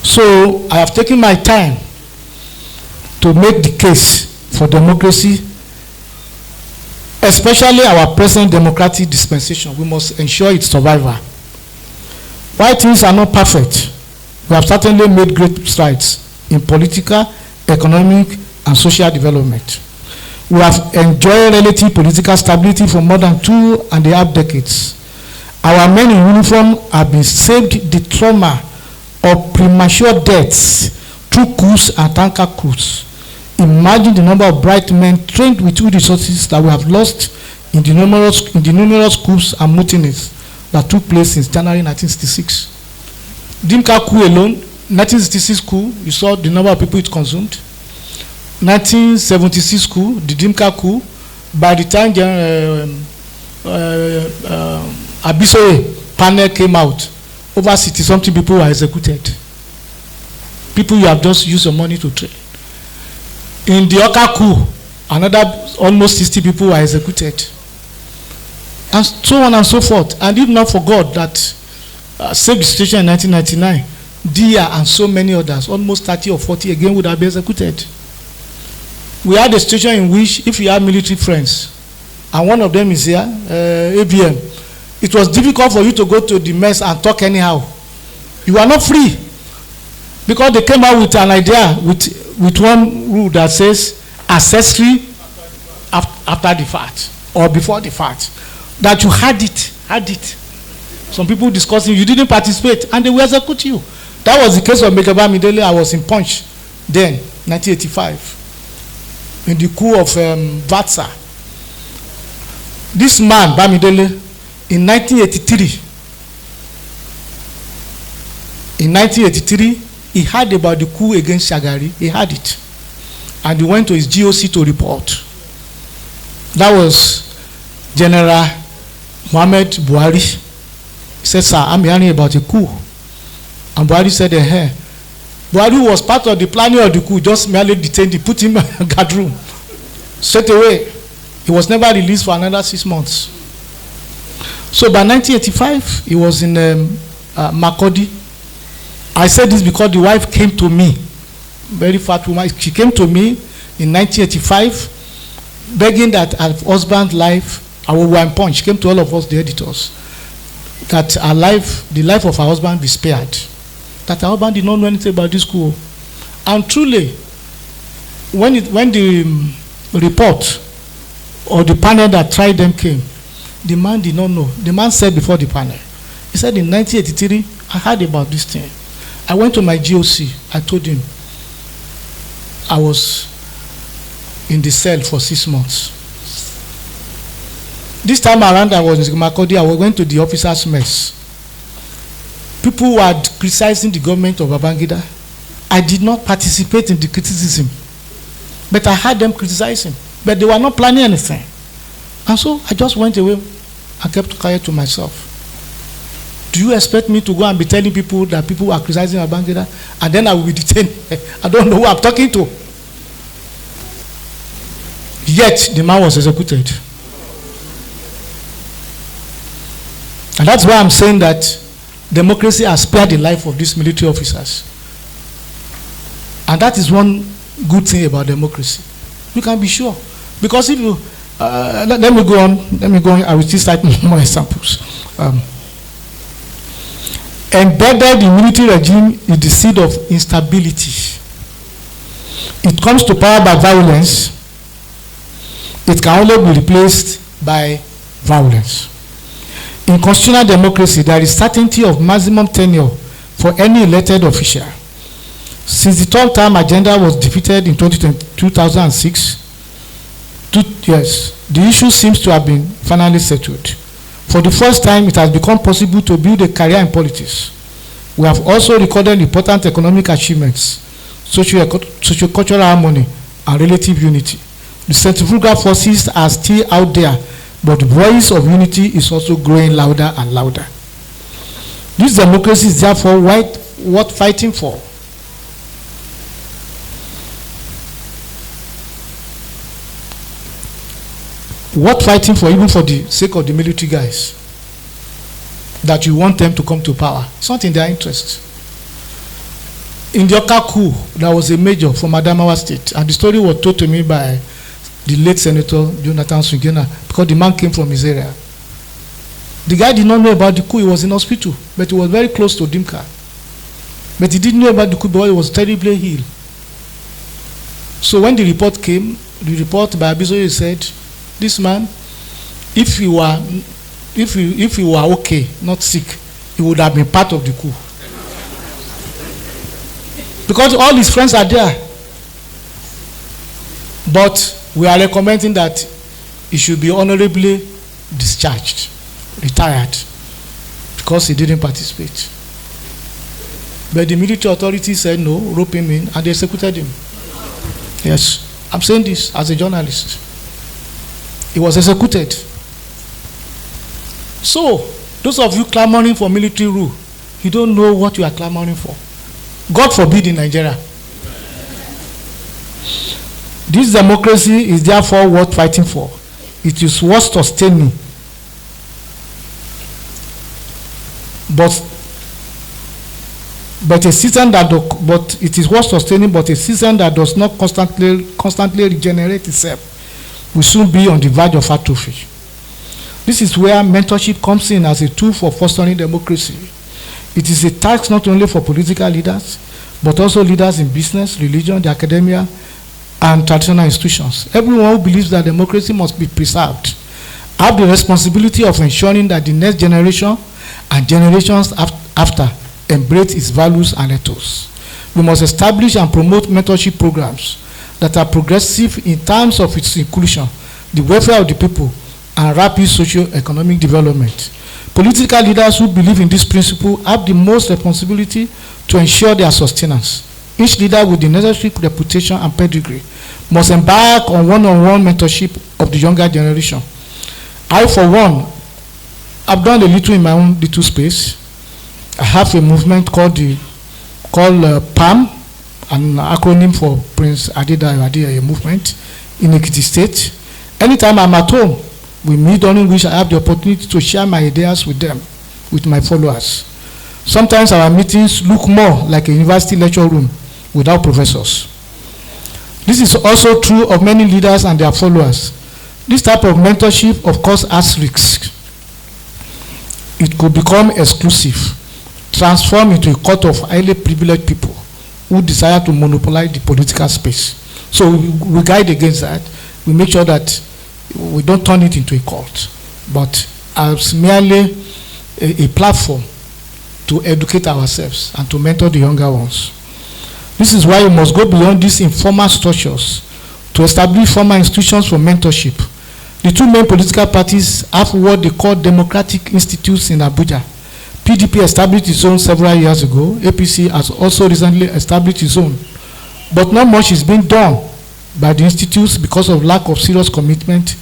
So I have taken my time to make the case for democracy, especially our present democratic dispensation. We must ensure its survival. While things are not perfect, we have certainly made great strides in political, economic, and social development. We have enjoyed relative political stability for more than 2.5 decades. Our men in uniform have been saved the trauma of premature deaths through coups and tanker coups. Imagine the number of bright men trained with resources that we have lost in the numerous coups and mutinies that took place since January 1966. Dimka coup alone, 1966 coup, you saw the number of people it consumed. 1976 coup, the Dimka coup, by the time Abisoye panel came out, over 60-something people were executed. People you have just used your money to train. In the Oka coup, another almost 60 people were executed. And so on and so forth. And if not for God that saved the situation in 1999, Dia and so many others, almost 30 or 40 again would have been executed. We had a situation in which if you have military friends, and one of them is here, ABM, it was difficult for you to go to the mess and talk anyhow. You are not free. Because they came out with an idea, with one rule that says accessory after the fact, or before the fact. That you had it. Some people discussing, you didn't participate, and they will execute you. That was the case of Major Bamidele. I was in Punch then, 1985, in the coup of Vatsa. This man, Bamidele, in 1983, he heard about the coup against Shagari. He had it. And he went to his GOC to report. That was General Mohamed Buhari. He said, sir, I'm hearing about a coup. And Buhari said, Buhari was part of the planning of the coup, just merely detained him, put him in a guard room. Straight away, he was never released for another 6 months. So by 1985, he was in Makurdi. I said this because the wife came to me, very fat woman. She came to me in 1985, begging that her husband's life, our one punch, she came to all of us, the editors, that our life, the life of her husband be spared. That her husband did not know anything about this school. And truly, when the report or the panel that tried them came, the man did not know. The man said before the panel, he said in 1983, I heard about this thing. I went to my GOC. I told him I was in the cell for 6 months. This time around, I was in Makurdi. I went to the officers' mess. People were criticizing the government of Babangida. I did not participate in the criticism, but I heard them criticizing. But they were not planning anything. And so I just went away and kept quiet to myself. Do you expect me to go and be telling people that people are criticizing Babangida and then I will be detained? I don't know who I'm talking to. Yet the man was executed. And that's why I'm saying that democracy has spared the life of these military officers. And that is one good thing about democracy. You can be sure. Because if you, let me go on, I will still cite more examples. Embedded in military regime is the seed of instability. It comes to power by violence. It can only be replaced by violence. In constitutional democracy, there is certainty of maximum tenure for any elected official. Since the third term agenda was defeated in 2006, 2 years, the issue seems to have been finally settled. For the first time, it has become possible to build a career in politics. We have also recorded important economic achievements, socio-cultural harmony, and relative unity. The centrifugal forces are still out there, but the voice of unity is also growing louder and louder. This democracy is therefore worth fighting for. Worth fighting for, even for the sake of the military guys, that you want them to come to power. It's not in their interest. In the Oka coup, there was a major from Adamawa State, and the story was told to me by the late Senator Jonathan Sugena, because the man came from his area. The guy did not know about the coup. He was in hospital, but he was very close to Dimka. But he didn't know about the coup because he was terribly ill. So when the report came, the report by Abisoye said, this man, if he were okay, not sick, he would have been part of the coup. Because all his friends are there. But we are recommending that he should be honorably discharged, retired, because he didn't participate. But the military authorities said no, rope him in, and they executed him. Yes, I'm saying this as a journalist. He was executed. So, those of you clamoring for military rule, you don't know what you are clamoring for. God forbid in Nigeria. This democracy is therefore worth fighting for. It is worth sustaining. But a system that it is worth sustaining, but a system that does not constantly regenerate itself will soon be on the verge of atrophy. This is where mentorship comes in as a tool for fostering democracy. It is a task not only for political leaders, but also leaders in business, religion, the academia, and traditional institutions. Everyone who believes that democracy must be preserved have the responsibility of ensuring that the next generation and generations after embrace its values and ethos. We must establish and promote mentorship programs that are progressive in terms of its inclusion, the welfare of the people, and rapid socio-economic development. Political leaders who believe in this principle have the most responsibility to ensure their sustenance. Each leader with the necessary reputation and pedigree must embark on one-on-one mentorship of the younger generation. I, for one, have done a little in my own little space. I have a movement called PAM, an acronym for Prince Adedayo Adeyeye movement in Ekiti State. Anytime I'm at home, we meet, during which I have the opportunity to share my ideas with them, with my followers. Sometimes our meetings look more like a university lecture room without professors. This is also true of many leaders and their followers. This type of mentorship, of course, has risks. It could become exclusive, transform into a court of highly privileged people who desire to monopolize the political space. So we guide against that. We make sure that we don't turn it into a cult, but as merely a platform to educate ourselves and to mentor the younger ones. This is why we must go beyond these informal structures to establish formal institutions for mentorship. The two main political parties have what they call democratic institutes in Abuja. PDP established its own several years ago. APC has also recently established its own. But not much is being done by the institutes because of lack of serious commitment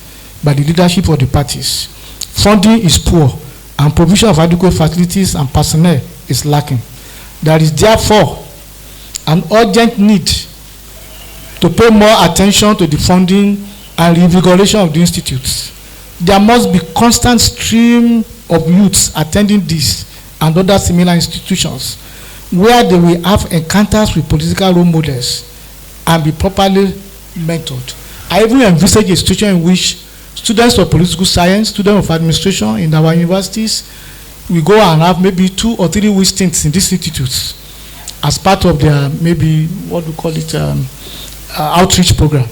by the leadership of the parties. Funding is poor, and provision of adequate facilities and personnel is lacking. There is therefore an urgent need to pay more attention to the funding and reinvigoration of the institutes. There must be constant stream of youths attending this and other similar institutions where they will have encounters with political role models and be properly mentored. I even envisage a situation in which students of political science, students of administration in our universities will go and have maybe 2 or 3 week stints in these institutes as part of their maybe what we call it outreach program.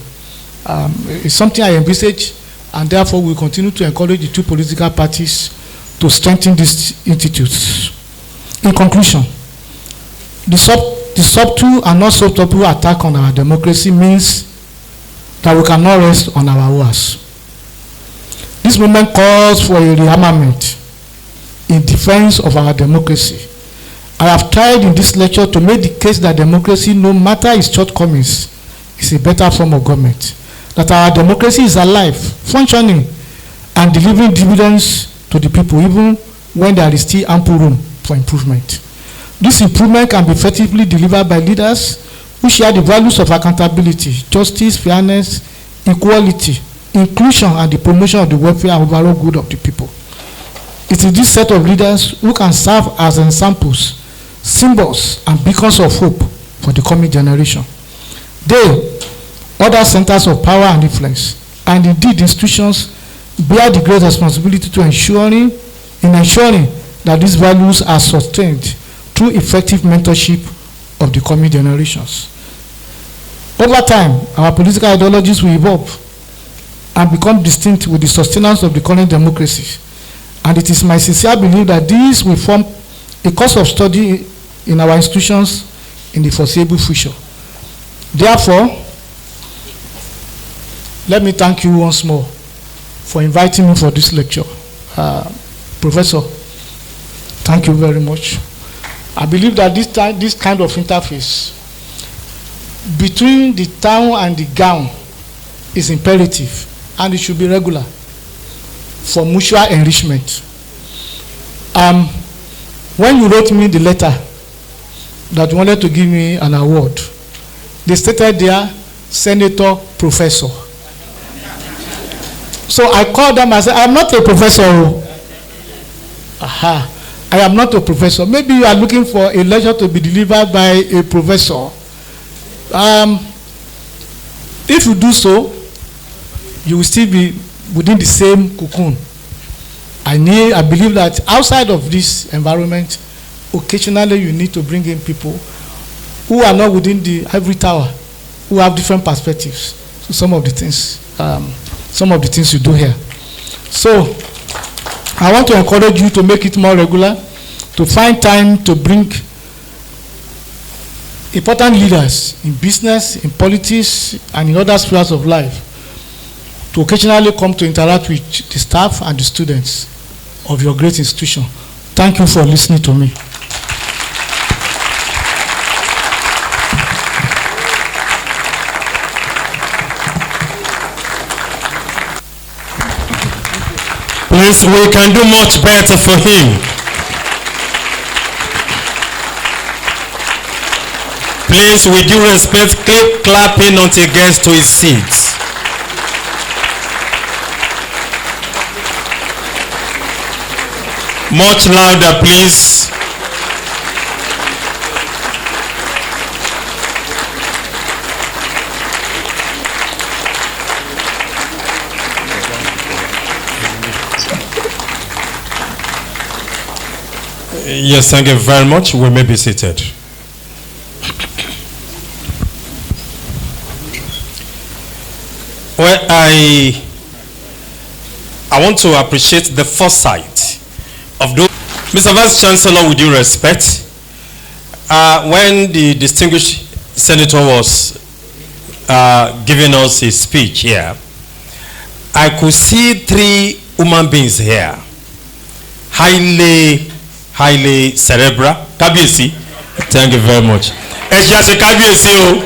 It's something I envisage, and therefore we continue to encourage the two political parties to strengthen these institutes. In conclusion, the subtle and not subtle attack on our democracy means that we cannot rest on our oars. This movement calls for a rearmament in defense of our democracy. I have tried in this lecture to make the case that democracy, no matter its shortcomings, is a better form of government. That our democracy is alive, functioning, and delivering dividends to the people, even when there is still ample room for improvement. This improvement can be effectively delivered by leaders who share the values of accountability, justice, fairness, equality, inclusion, and the promotion of the welfare and overall good of the people. It is this set of leaders who can serve as examples, symbols, and beacons of hope for the coming generation. They, other centers of power and influence, and indeed institutions, bear the great responsibility to ensuring that these values are sustained through effective mentorship of the coming generations. Over time, our political ideologies will evolve and become distinct with the sustenance of the current democracy. And it is my sincere belief that this will form a course of study in our institutions in the foreseeable future. Therefore, let me thank you once more for inviting me for this lecture. Professor, thank you very much. I believe that this kind of interface between the town and the gown is imperative, and it should be regular for mutual enrichment. When you wrote me the letter that you wanted to give me an award, they stated there, Senator Professor. So I called them and said, I'm not a professor. Aha. I am not a professor. Maybe you are looking for a lecture to be delivered by a professor. If you do so, you will still be within the same cocoon. I believe that outside of this environment, occasionally you need to bring in people who are not within the ivory tower, who have different perspectives. So some of the things you do here. So I want to encourage you to make it more regular. to find time to bring important leaders in business, in politics, and in other spheres of life to occasionally come to interact with the staff and the students of your great institution. Thank you for listening to me. Please, we can do much better for him. Please, with due respect, keep clapping until he gets to his seat. Much louder, please. Yes, thank you very much. We may be seated. Well, I want to appreciate the foresight of those. Mr. Vice Chancellor, with due respect, when the distinguished senator was giving us his speech here, I could see 3 human beings here, highly cerebral. Kábíyèsí, thank you very much. Ẹ ṣe àṣẹ kábíyèsí o.